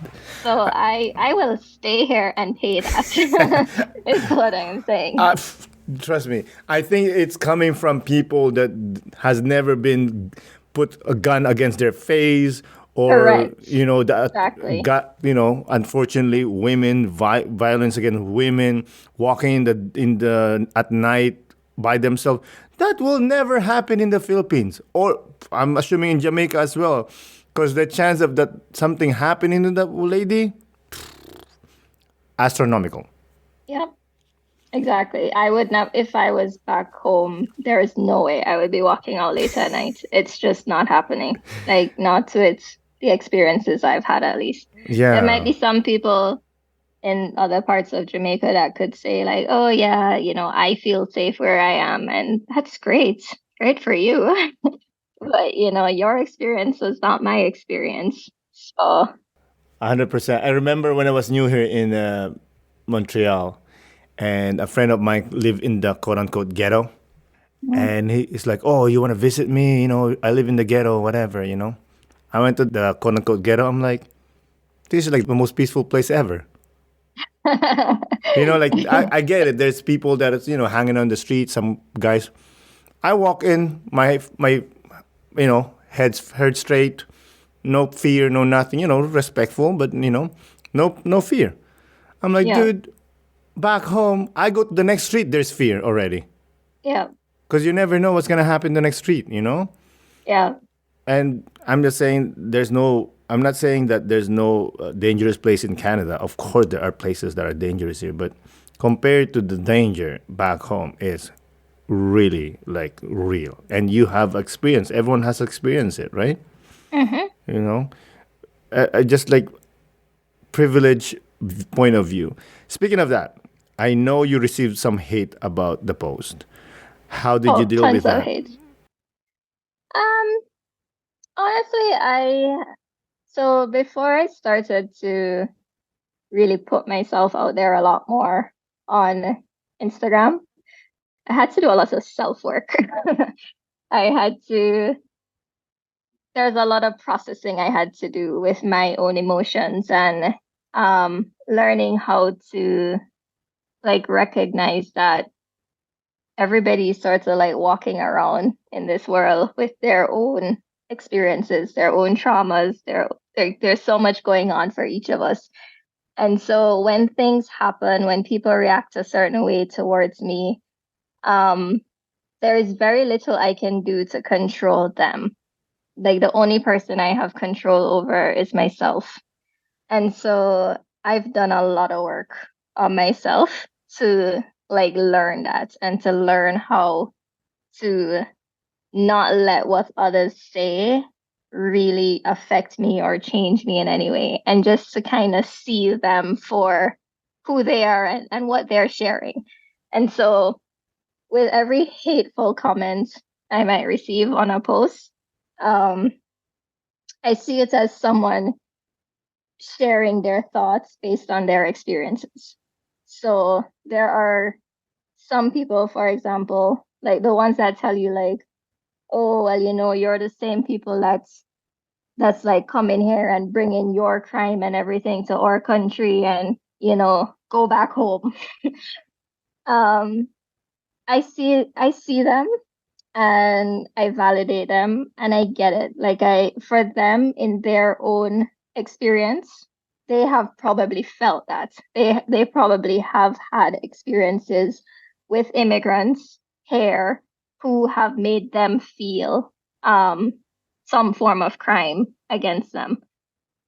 So I will stay here and pay that. Is what I'm saying. Uh, Trust me, I think it's coming from people that has never been put a gun against their face, or Correct. that Exactly. got, unfortunately, violence against women, walking in the at night by themselves. That will never happen in the Philippines, or I'm assuming in Jamaica as well, because the chance of that something happening to that lady, astronomical. Yep. Exactly. I would not, if I was back home, there is no way I would be walking out late at night. It's just not happening. Like, not to the experiences I've had, at least. There might Yeah, be some people in other parts of Jamaica that could say, like, oh, yeah, I feel safe where I am. And that's great. Great for you. But, your experience was not my experience. So, 100%. I remember when I was new here in Montreal, and a friend of mine lived in the quote unquote ghetto. mm, And he's like, "Oh, you want to visit me? I live in the ghetto, whatever." I went to the quote unquote ghetto. I'm like, this is like the most peaceful place ever. Like I get it. There's people that is hanging on the street. Some guys. I walk in, my head straight, no fear, no nothing. Respectful, but no fear. I'm like, yeah, dude, back home, I go to the next street. There's fear already yeah, because you never know what's gonna happen the next street. yeah. And I'm just saying, there's no. I'm not saying that there's no dangerous place in Canada. Of course, there are places that are dangerous here, but compared to the danger back home, is really like real. And you have experience. Everyone has experienced it, right? Mm-hmm. You know, I just like privilege point of view. Speaking of that, I know you received some hate about the post. How did you Oh, deal with tons of that? hate. Um, Honestly, so before I started to really put myself out there a lot more on Instagram, I had to do a lot of self-work. I had to, there's a lot of processing I had to do with my own emotions and learning how to like recognize that everybody's sort of like walking around in this world with their own experiences, their own traumas. There's so much going on for each of us. And so when things happen, when people react a certain way towards me, um, there is very little I can do to control them. Like the only person I have control over is myself. And so I've done a lot of work on myself to like learn that and to learn how to not let what others say really affect me or change me in any way, and just to kind of see them for who they are and what they're sharing. And so, with every hateful comment I might receive on a post, um, I see it as someone sharing their thoughts based on their experiences. So, there are some people, for example, like the ones that tell you, like, oh, well, you're the same people that's like coming here and bringing your crime and everything to our country, and go back home. um I see them, and I validate them, and I get it. Like, I for them, in their own experience, they have probably felt that they probably have had experiences with immigrants here who have made them feel some form of crime against them.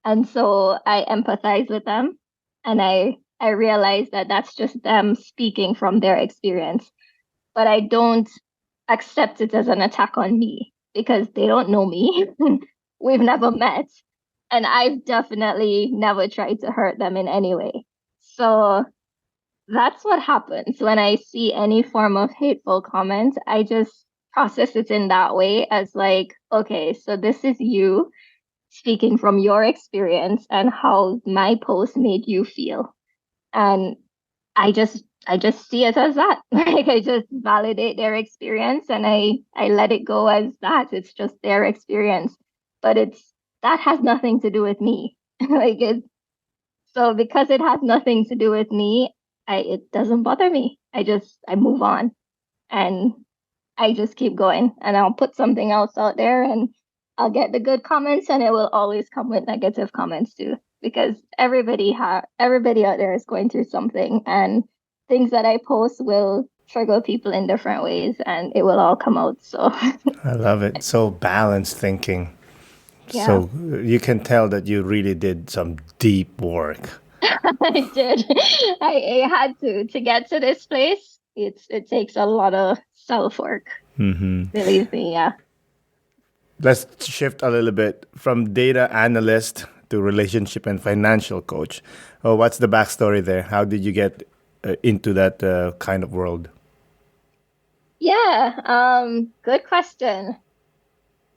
And so I empathize with them, and I realize that that's just them speaking from their experience. But I don't accept it as an attack on me, because they don't know me. We've never met, and I've definitely never tried to hurt them in any way. So that's what happens when I see any form of hateful comment. I just process it in that way, as like, okay, so this is you speaking from your experience and how my post made you feel. And I just see it as that. Like, I just validate their experience, and I let it go as that. It's just their experience. But that has nothing to do with me. Like, so because it has nothing to do with me, it doesn't bother me. I move on, and I just keep going, and I'll put something else out there, and I'll get the good comments, and it will always come with negative comments too, because everybody out there is going through something, and things that I post will trigger people in different ways, and it will all come out. So I love it. So balanced thinking. yeah, So you can tell that you really did some deep work. I did. I had to get to this place. It takes a lot of self work. Believe me, yeah. Let's shift a little bit from data analyst to relationship and financial coach. Oh, what's the backstory there? How did you get into that kind of world? Yeah, good question.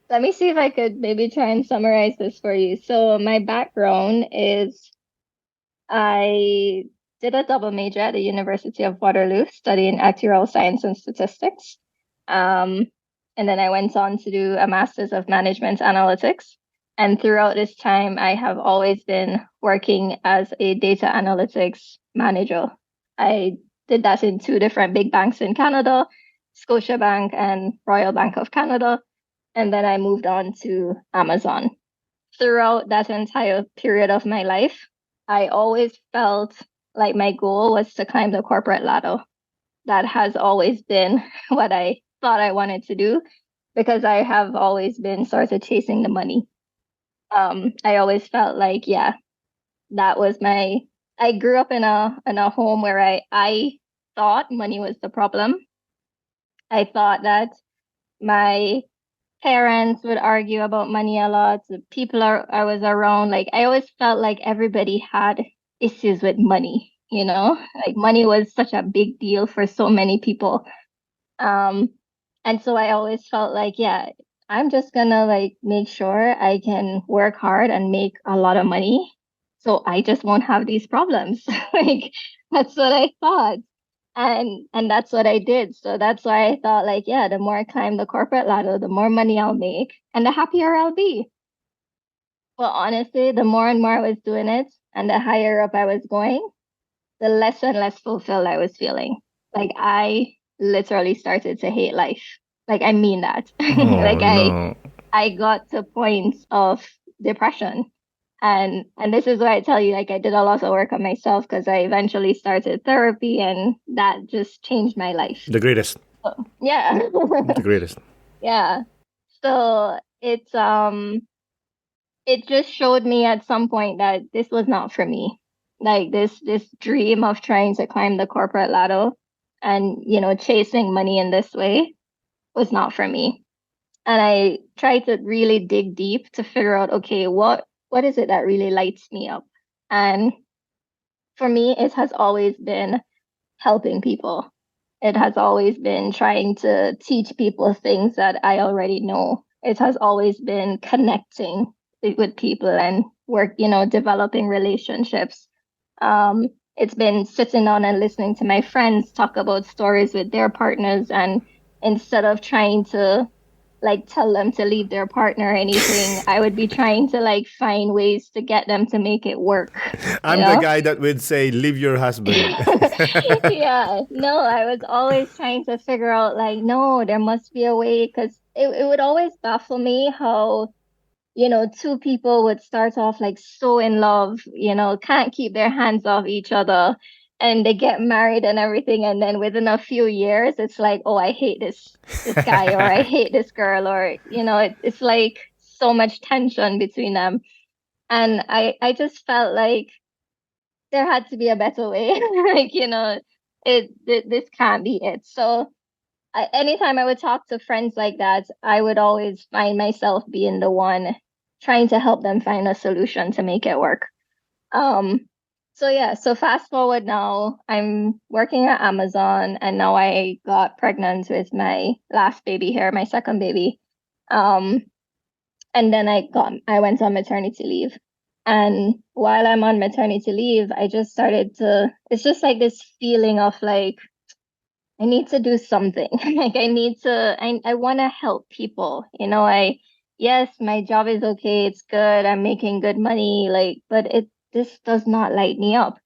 Let me see if I could maybe try and summarize this for you. So my background is I did a double major at the University of Waterloo, studying actuarial science and statistics. Um, and then I went on to do a master's of management analytics. And throughout this time, I have always been working as a data analytics manager. I did that in two different big banks in Canada, Scotiabank and Royal Bank of Canada. And then I moved on to Amazon. Throughout that entire period of my life, I always felt like my goal was to climb the corporate ladder. That has always been what I thought I wanted to do because I have always been sort of chasing the money. I always felt like, yeah, that was my. I grew up in a home where I thought money was the problem. I thought that my parents would argue about money a lot. The people I was around, like I always felt like everybody had issues with money, you know? Like money was such a big deal for so many people. Um, and so I always felt like, yeah, I'm just gonna like make sure I can work hard and make a lot of money. So I just won't have these problems. Like that's what I thought. And that's what I did. So that's why I thought like, yeah, the more I climb the corporate ladder, the more money I'll make and the happier I'll be. Well, honestly, the more and more I was doing it and the higher up I was going, the less and less fulfilled I was feeling. Like I literally started to hate life. Like I mean that. Oh Like no. I got to points of depression. And this is why I tell you, like I did a lot of work on myself because I eventually started therapy and that just changed my life. The greatest. So, yeah. The greatest. Yeah. So it just showed me at some point that this was not for me. Like this dream of trying to climb the corporate ladder and chasing money in this way was not for me. And I tried to really dig deep to figure out, okay, what is it that really lights me up? And for me, it has always been helping people. It has always been trying to teach people things that I already know. It has always been connecting with people and developing relationships. It's been sitting down and listening to my friends talk about stories with their partners, and instead of trying to like tell them to leave their partner or anything, I would be trying to like find ways to get them to make it work, you I'm the know? guy that would say, "Leave your husband." Yeah, no, I was always trying to figure out like, no, there must be a way because it would always baffle me how, two people would start off like so in love, can't keep their hands off each other and they get married and everything. And then within a few years, it's like, oh, I hate this guy or I hate this girl or, it's like so much tension between them. And I just felt like there had to be a better way. Like, this can't be it. So anytime I would talk to friends like that, I would always find myself being the one trying to help them find a solution to make it work. Um, so yeah, so fast forward now, I'm working at Amazon and now I got pregnant with my last baby here, my second baby. Um, and then I went on maternity leave. And while I'm on maternity leave, I just started to, it's just like this feeling of like, I need to do something. Like I want to help people. Yes, my job is okay. It's good. I'm making good money. Like, but this does not light me up.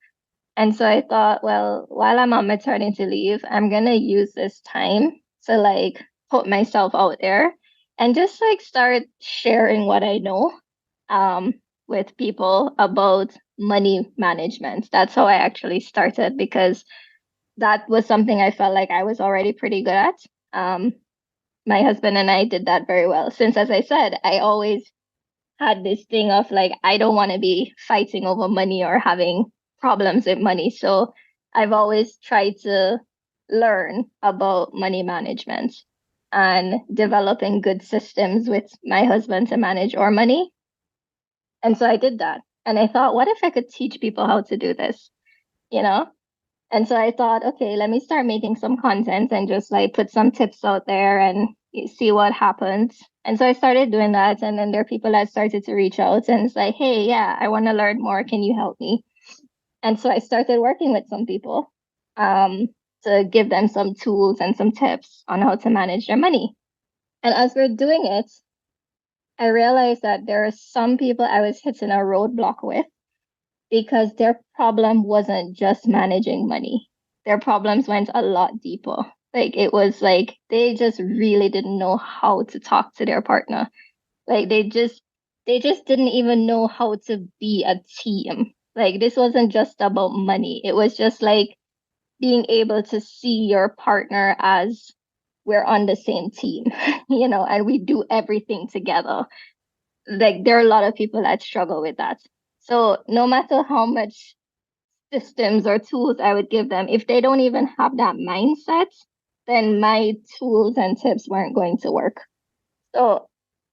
And so I thought, well, while I'm on maternity leave, I'm gonna use this time to like put myself out there and just like start sharing what I know um with people about money management. That's how I actually started because that was something I felt like I was already pretty good at. My husband and I did that very well. Since, as I said, I always had this thing of like, I don't want to be fighting over money or having problems with money. So I've always tried to learn about money management and developing good systems with my husband to manage our money. And so I did that. And I thought, what if I could teach people how to do this? You know? And so I thought, okay, let me start making some content and just like put some tips out there and see what happens. And so I started doing that. And then there are people that started to reach out and it's like, hey, yeah, I want to learn more. Can you help me? And so I started working with some people to give them some tools and some tips on how to manage their money. And as we're doing it, I realized that there are some people I was hitting a roadblock with because their problem wasn't just managing money. Their problems went a lot deeper. Like it was like they just really didn't know how to talk to their partner. Like they just didn't even know how to be a team. Like this wasn't just about money. It was just like being able to see your partner as we're on the same team, and we do everything together. Like there are a lot of people that struggle with that. So no matter how much systems or tools I would give them, if they don't even have that mindset, then my tools and tips weren't going to work. So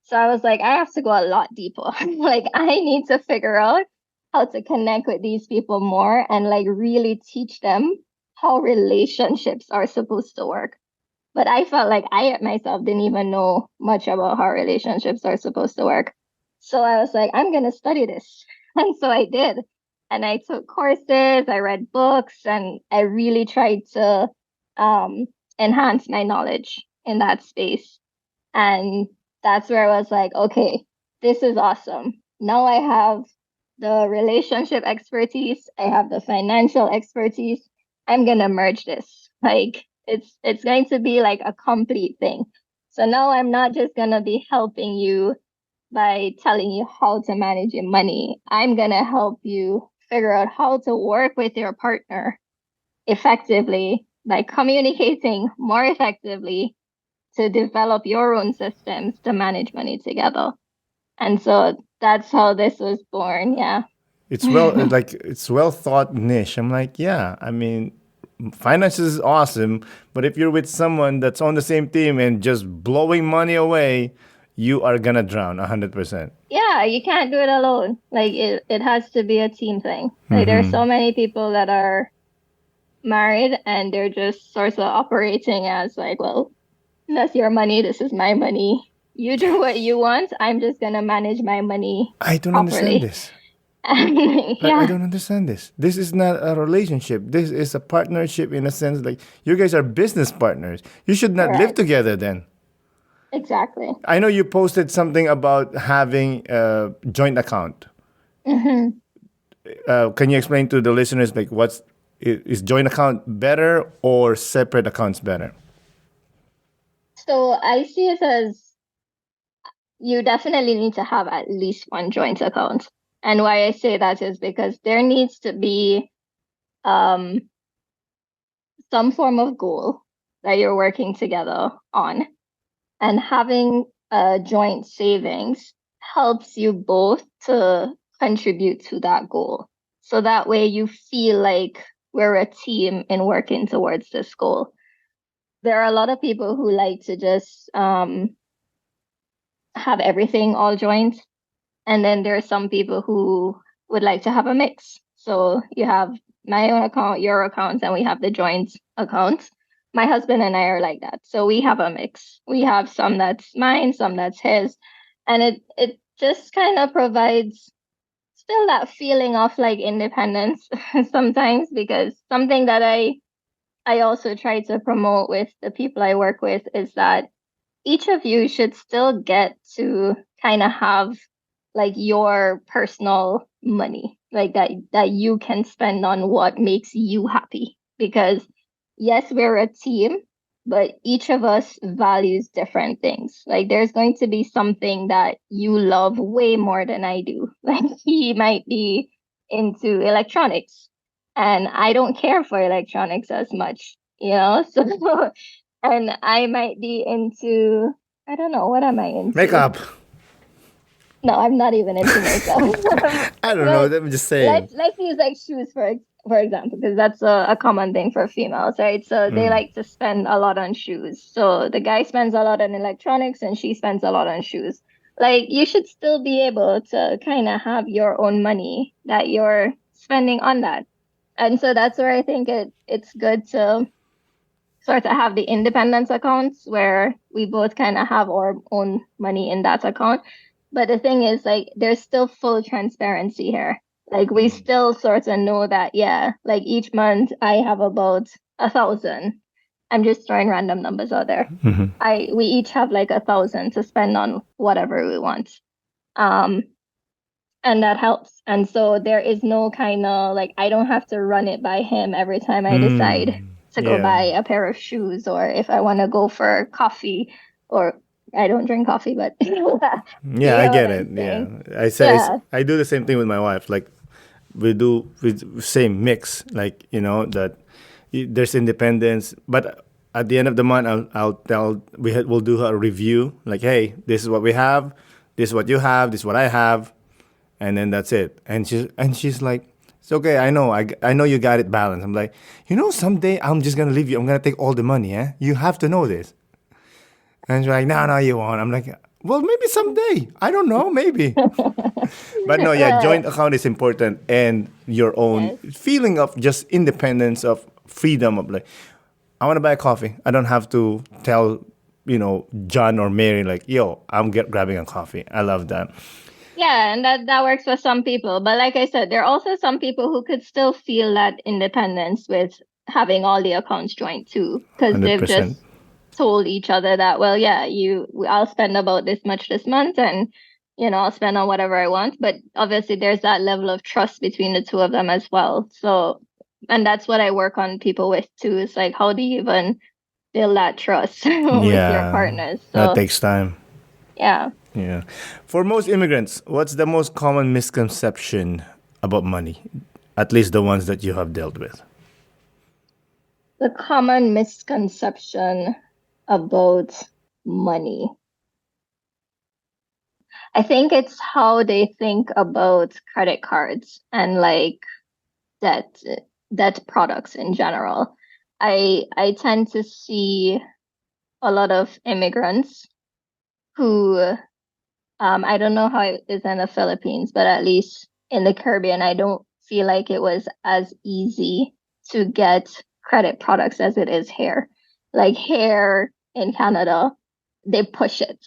so I was like, I have to go a lot deeper. Like I need to figure out how to connect with these people more and like really teach them how relationships are supposed to work. But I felt like I myself didn't even know much about how relationships are supposed to work. So I was like, I'm going to study this. And so I did. And I took courses, I read books, and I really tried to um, enhance my knowledge in that space. And that's where I was like, okay, this is awesome. Now I have the relationship expertise, I have the financial expertise. I'm going to merge this. Like it's going to be like a complete thing. So now I'm not just going to be helping you by telling you how to manage your money. I'm going to help you figure out how to work with your partner effectively by communicating more effectively to develop your own systems to manage money together. And so that's how this was born. Yeah. It's well, like it's well thought niche. I'm like, yeah. I mean, finances is awesome, but if you're with someone that's on the same team and just blowing money away, you are gonna drown 100%. Yeah, you can't do it alone. Like it has to be a team thing. Like there's so many people that are married and they're just sort of operating as like, well, that's your money, this is my money. You do what you want. I'm just gonna manage my money I don't understand properly. this. And Like, I yeah, don't understand this. This is not a relationship. This is a partnership in a sense. Like, you guys are business partners. You should not live correct. together then. Exactly. I know you posted something about having a joint account. hmm Can you explain to the listeners, like, is joint account better or separate accounts better? So I see it as you definitely need to have at least one joint account. And why I say that is because there needs to be um, some form of goal that you're working together on. And having a joint savings helps you both to contribute to that goal. So that way you feel like we're a team in working towards this goal. There are a lot of people who like to just have everything all joint. And then there are some people who would like to have a mix. So you have my own account, your account, and we have the joint account. My husband and I are like that. So we have a mix. We have some that's mine, some that's his. And it just kind of provides still that feeling of like independence sometimes, because something that I also try to promote with the people I work with is that each of you should still get to kind of have like your personal money, like that you can spend on what makes you happy. Because yes, we're a team, but each of us values different things. Like there's going to be something that you love way more than I do. Like he might be into electronics and I don't care for electronics as much, you know? So, and I might be into, I don't know, what am I into? Makeup. No, I'm not even into makeup. I don't know. But I'm just saying. let's use like shoes for example, because that's a common thing for females, right? So they Mm. like to spend a lot on shoes. So the guy spends a lot on electronics and she spends a lot on shoes. Like you should still be able to kind of have your own money that you're spending on that. And so that's where I think it's good to sort of have the independence accounts where we both kind of have our own money in that account. But the thing is, like, there's still full transparency here. Like, we still sort of know that, yeah, like each month I have about 1,000. I'm just throwing random numbers out there. Mhm. We each have like 1,000 to spend on whatever we want. Um, and that helps. And so there is no kind of like, I don't have to run it by him every time I decide to go Yeah. buy a pair of shoes, or if I want to go for coffee, or I don't drink coffee, but you Yeah, I know what get I'm it. Yeah, saying? I say Yeah. I do the same thing with my wife. Like we do with same mix. Like that there's independence, but at the end of the month, I'll tell we'll do a review. Like, hey, this is what we have. This is what you have. This is what I have, and then that's it. And she's like, it's okay. I know you got it balanced. I'm like, someday I'm just gonna leave you. I'm gonna take all the money. Eh? You have to know this. And she's like, no, no, you won't. I'm like, well, maybe someday. I don't know, maybe. But no, yeah, Well, joint account is important, and your own yes. feeling of just independence, of freedom, of like, I want to buy a coffee. I don't have to tell, John or Mary, like, yo, grabbing a coffee. I love that. Yeah, and that works for some people. But like I said, there are also some people who could still feel that independence with having all the accounts joined too, because they've 100%. just told each other that, well, yeah, I'll spend about this much this month, and I'll spend on whatever I want. But obviously, there's that level of trust between the two of them as well. So, and that's what I work on people with too. It's like, how do you even build that trust with your Yeah, partners? that So, takes time. yeah. Yeah. For most immigrants, what's the most common misconception about money? At least the ones that you have dealt with. The common misconception about money. I think it's how they think about credit cards and like debt debt products in general. I tend to see a lot of immigrants who I don't know how it is in the Philippines, but at least in the Caribbean, I don't feel like it was as easy to get credit products as it is here. Like here in Canada, they push it,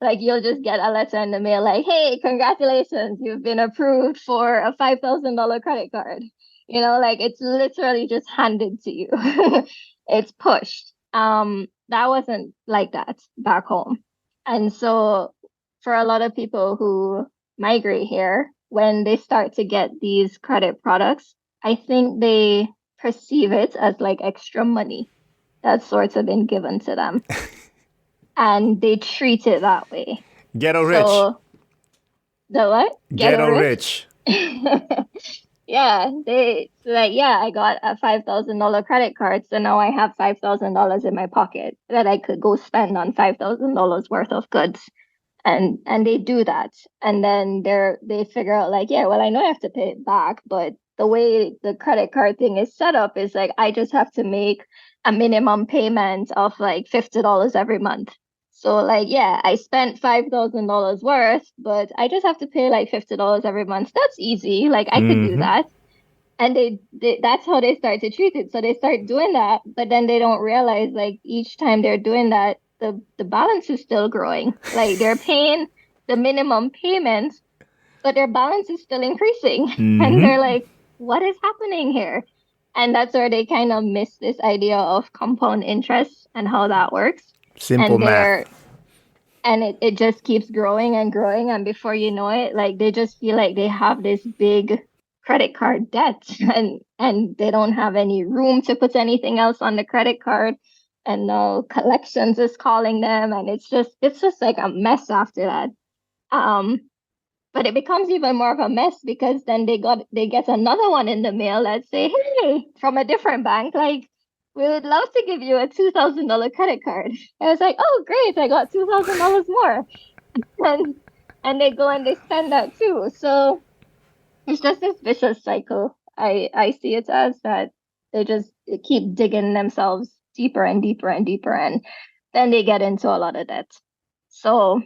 like you'll just get a letter in the mail like, hey, congratulations, you've been approved for a $5,000 credit card. Like it's literally just handed to you. It's pushed. That wasn't like that back home. And so for a lot of people who migrate here, when they start to get these credit products, I think they perceive it as like extra money that's sort of been given to them. And they treat it that way. Ghetto rich. So the what? Ghetto Ghetto rich? rich. Yeah, yeah, I got a $5,000 credit card, so now I have $5,000 in my pocket that I could go spend on $5,000 worth of goods. And they do that, and then they figure out like, yeah, well, I know I have to pay it back, but the way the credit card thing is set up is like I just have to make a minimum payment of like $50 every month. So like, yeah, I spent $5,000 worth, but I just have to pay like $50 every month. That's easy, like I could do Mm-hmm. that. And that's how they start to treat it. So they start doing that, but then they don't realize like each time they're doing that, the balance is still growing. Like they're paying the minimum payment, but their balance is still increasing. And they're Mm-hmm. like, what is happening here? And that's where they kind of miss this idea of compound interest and how that works. Simple And math. it just keeps growing and growing. And before you know it, like they just feel like they have this big credit card debt and they don't have any room to put anything else on the credit card. And now collections is calling them, and it's just like a mess after that. Um, But it becomes even more of a mess because then they get another one in the mail that say, hey, from a different bank, like, we would love to give you a $2,000 credit card. I was like, oh great, I got $2,000 more. And they go and they spend that too. So it's just this vicious cycle. I see it as that they just keep digging themselves deeper and deeper and deeper, and then they get into a lot of debt. So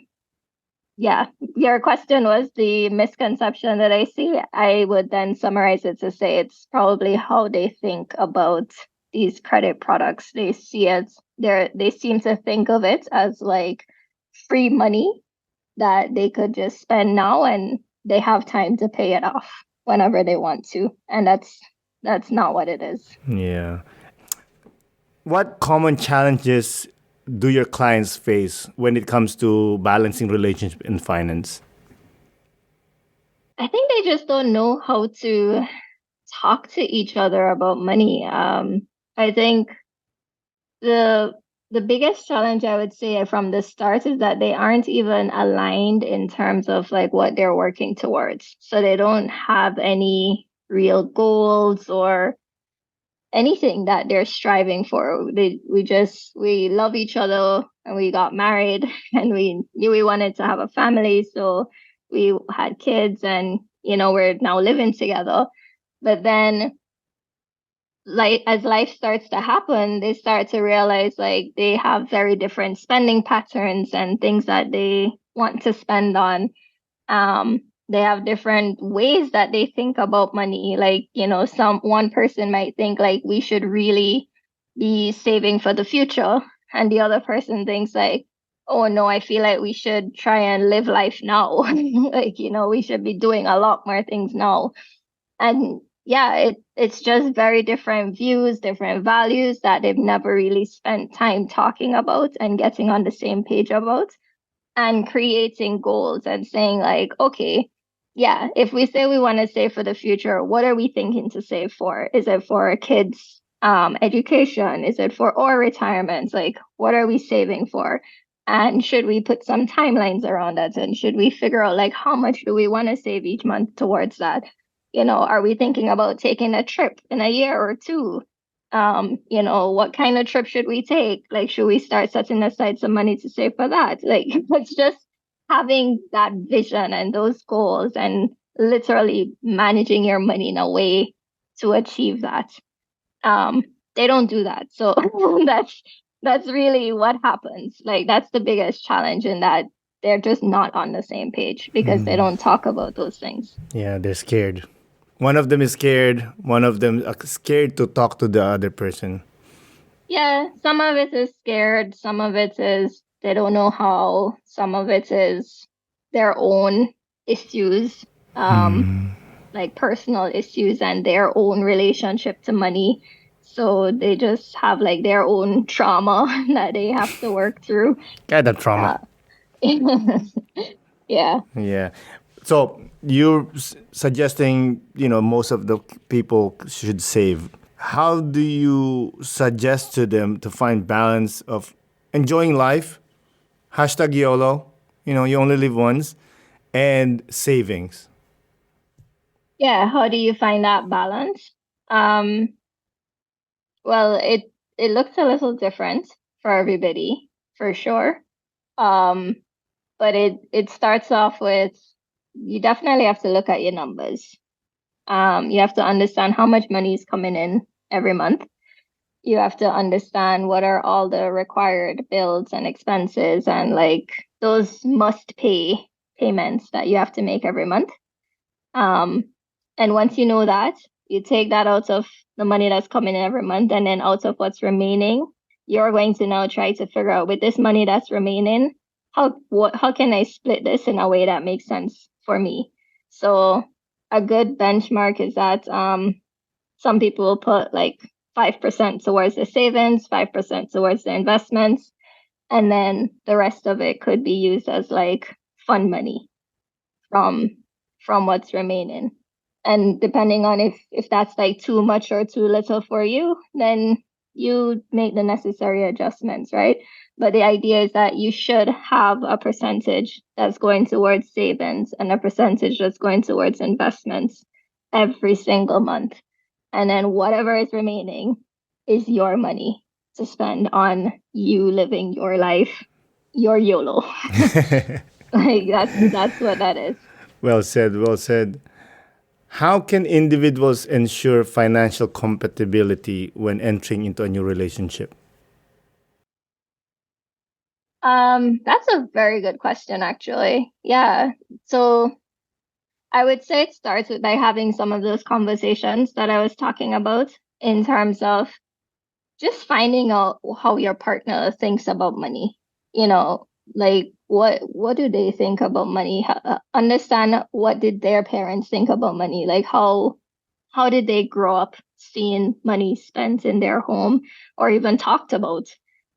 yeah, your question was the misconception that I see. I would then summarize it to say it's probably how they think about these credit products. They see it, they seem to think of it as like free money that they could just spend now and they have time to pay it off whenever they want to. And that's not what it is. Yeah. What common challenges do your clients face when it comes to balancing relationship and finance? I think they just don't know how to talk to each other about money. I think the biggest challenge I would say from the start is that they aren't even aligned in terms of like what they're working towards. So they don't have any real goals or anything that they're striving for. We love each other and we got married and we knew we wanted to have a family, so we had kids and we're now living together. But then like as life starts to happen, they start to realize like they have very different spending patterns and things that they want to spend on. They have different ways that they think about money. Like, one person might think like we should really be saving for the future, and the other person thinks like, oh no, I feel like we should try and live life now. Like, we should be doing a lot more things now. And yeah, it's just very different views, different values that they've never really spent time talking about and getting on the same page about, and creating goals and saying like, okay, yeah, if we say we want to save for the future, what are we thinking to save for? Is it for our kids' education? Is it for our retirements? Like, what are we saving for? And should we put some timelines around that? And should we figure out like how much do we want to save each month towards that? Are we thinking about taking a trip in a year or two? What kind of trip should we take? Like, should we start setting aside some money to save for that? Like, it's just having that vision and those goals and literally managing your money in a way to achieve that. They don't do that. So that's really what happens. Like, that's the biggest challenge, in that they're just not on the same page because they don't talk about those things. Yeah, they're scared. One of them is scared. One of them scared to talk to the other person. Yeah, some of it is scared, some of it is they don't know how, some of it is their own issues, like personal issues and their own relationship to money. So they just have like their own trauma that they have to work through. Kind of trauma. Yeah. Yeah. So you're suggesting, most of the people should save. How do you suggest to them to find balance of enjoying life, hashtag YOLO, you only live once, and savings? Yeah, how do you find that balance? Um, well, it looks a little different for everybody, for sure. Um, but it starts off with, you definitely have to look at your numbers. You have to understand how much money is coming in every month. You have to understand what are all the required bills and expenses and like those must pay payments that you have to make every month. Um, and once you know that, you take that out of the money that's coming in every month, and then out of what's remaining, you're going to now try to figure out, with this money that's remaining, how can I split this in a way that makes sense for me? So a good benchmark is that some people will put like 5% towards the savings, 5% towards the investments, and then the rest of it could be used as like fund money from what's remaining. And depending on if that's like too much or too little for you, then you make the necessary adjustments, right? But the idea is that you should have a percentage that's going towards savings and a percentage that's going towards investments every single month. And then whatever is remaining is your money to spend on you living your life, your YOLO. Like that's what that is. Well said, well said. How can individuals ensure financial compatibility when entering into a new relationship? That's a very good question, actually. Yeah. So I would say it starts with by having some of those conversations that I was talking about in terms of just finding out how your partner thinks about money. You know, like what do they think about money? Understand what did their parents think about money? Like how did they grow up seeing money spent in their home or even talked about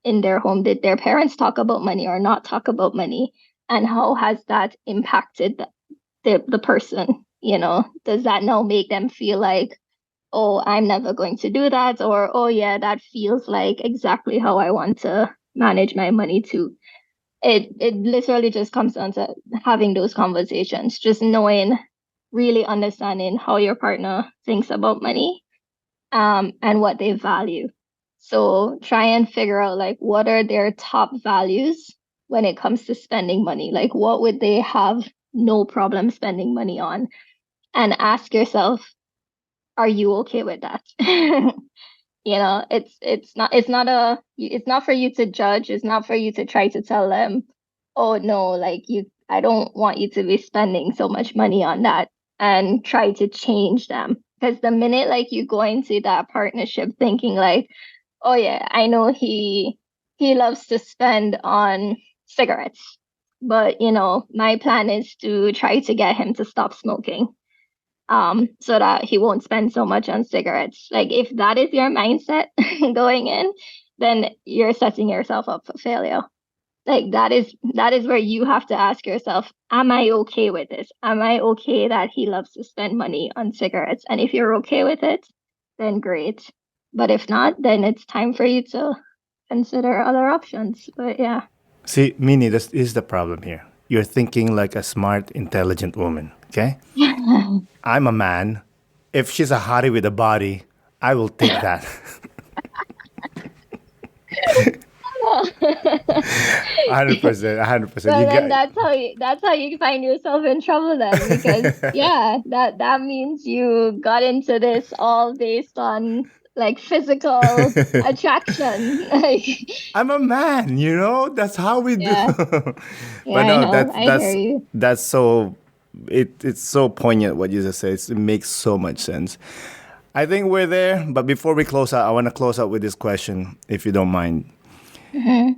in their home? Did their parents talk about money or not talk about money? And how has that impacted the person? You know, does that now make them feel like, oh, I'm never going to do that? Or, oh, yeah, that feels like exactly how I want to manage my money too. It literally just comes down to having those conversations, just knowing, really understanding how your partner thinks about money, and what they value. So try and figure out like what are their top values when it comes to spending money. Like what would they have no problem spending money on? And ask yourself, are you okay with that? You know, it's not for you to judge. It's not for you to try to tell them, oh no, like I don't want you to be spending so much money on that, and try to change them. Because the minute like you go into that partnership thinking like, oh yeah, I know he loves to spend on cigarettes, but you know, my plan is to try to get him to stop smoking, so that he won't spend so much on cigarettes. Like if that is your mindset going in, then you're setting yourself up for failure. Like that is where you have to ask yourself, am I okay with this? Am I okay that he loves to spend money on cigarettes? And if you're okay with it, then great. But if not, then it's time for you to consider other options. But yeah. See, Minnie, this is the problem here. You're thinking like a smart, intelligent woman, okay? I'm a man. If she's a hottie with a body, I will take that. 100%, 100%. Well, You then got that's how you find yourself in trouble then, because yeah, that means you got into this all based on like physical attraction. Like I'm a man, you know? That's how we do. yeah, yeah, But I no, know. I hear you. that's so it's so poignant what you just said. It makes so much sense. I think we're there, but before we close out, I want to close out with this question, if you don't mind. Mhm.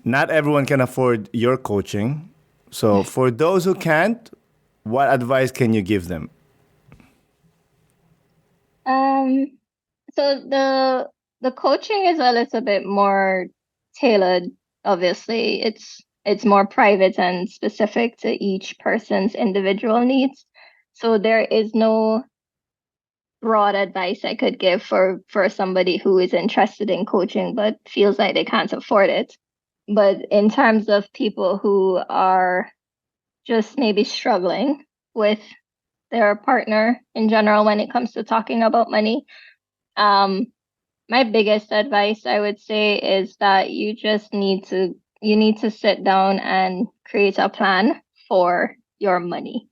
Not everyone can afford your coaching. So for those who can't, what advice can you give them? Um, so the coaching is a little bit more tailored, obviously. It's more private and specific to each person's individual needs. So there is no broad advice I could give for somebody who is interested in coaching but feels like they can't afford it. But in terms of people who are just maybe struggling with their partner in general when it comes to talking about money, um, my biggest advice I would say is that you need to sit down and create a plan for your money.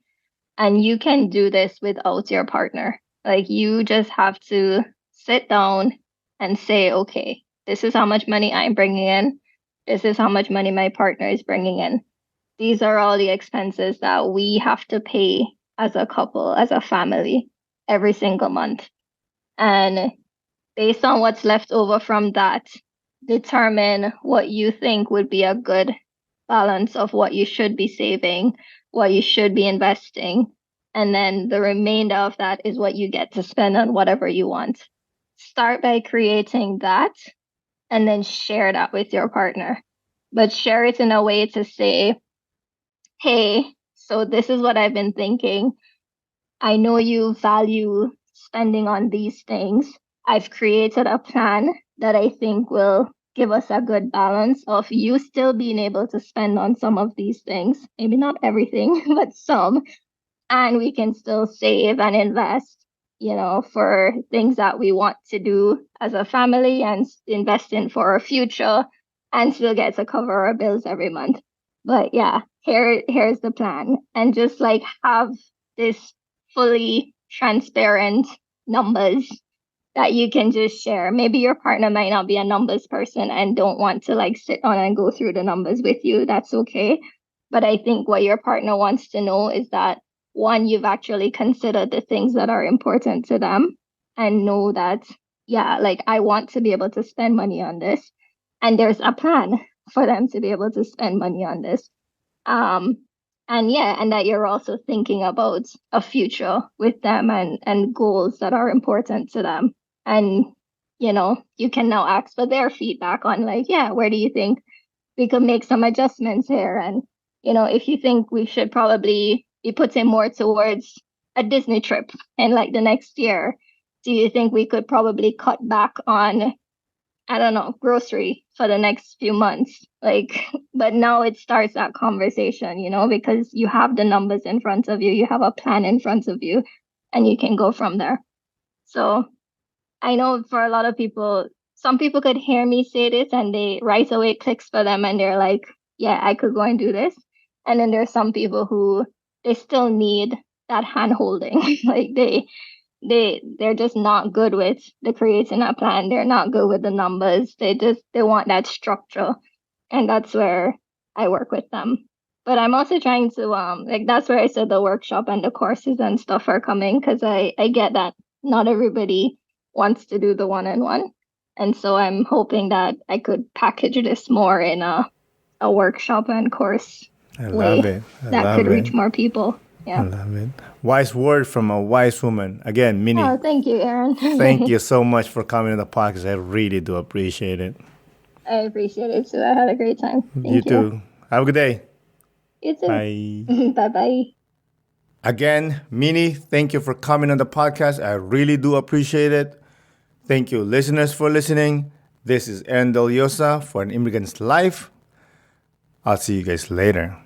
And you can do this without your partner. Like you just have to sit down and say, okay, this is how much money I'm bringing in. This is how much money my partner is bringing in. These are all the expenses that we have to pay as a couple, as a family, every single month. And based on what's left over from that, determine what you think would be a good balance of what you should be saving, what you should be investing, and then the remainder of that is what you get to spend on whatever you want. Start by creating that and then share that with your partner. But share it in a way to say, hey, so this is what I've been thinking. I know you value spending on these things. I've created a plan that I think will give us a good balance of you still being able to spend on some of these things, maybe not everything, but some, and we can still save and invest, for things that we want to do as a family and invest in for our future and still get to cover our bills every month. But yeah, here's the plan. And just like have this fully transparent numbers that you can just share. Maybe your partner might not be a numbers person and don't want to like sit on and go through the numbers with you. That's okay. But I think what your partner wants to know is that one, you've actually considered the things that are important to them and know that, yeah, like I want to be able to spend money on this. And there's a plan for them to be able to spend money on this. Um, and yeah, and that you're also thinking about a future with them and goals that are important to them. And you can now ask for their feedback on like, yeah, where do you think we could make some adjustments here? And if you think we should probably be putting more towards a Disney trip in like the next year, do you think we could probably cut back on, I don't know, grocery for the next few months? Like, but now it starts that conversation, because you have the numbers in front of you, you have a plan in front of you, and you can go from there. So I know for a lot of people, some people could hear me say this and they right away clicks for them and they're like, yeah, I could go and do this. And then there's some people who they still need that hand holding. Like they're just not good with the creating a plan. They're not good with the numbers. They want that structure. And that's where I work with them. But I'm also trying to like that's where I said the workshop and the courses and stuff are coming, because I get that not everybody wants to do the one-on-one. And so I'm hoping that I could package this more in a workshop and course I love way it. I that love could reach it. more people. I Yeah. love it. Wise word from a wise woman. Again, Minnie, Oh, thank you, Aaron. thank you so much for coming to the podcast. I really do appreciate it. I appreciate it too. I had a great time. You Thank you. too. Have a good day. You Bye. too. Bye-bye. Again, Minnie, thank you for coming on the podcast. I really do appreciate it. Thank you, listeners, for listening. This is Aaron Del Yosa for An Immigrant's Life. I'll see you guys later.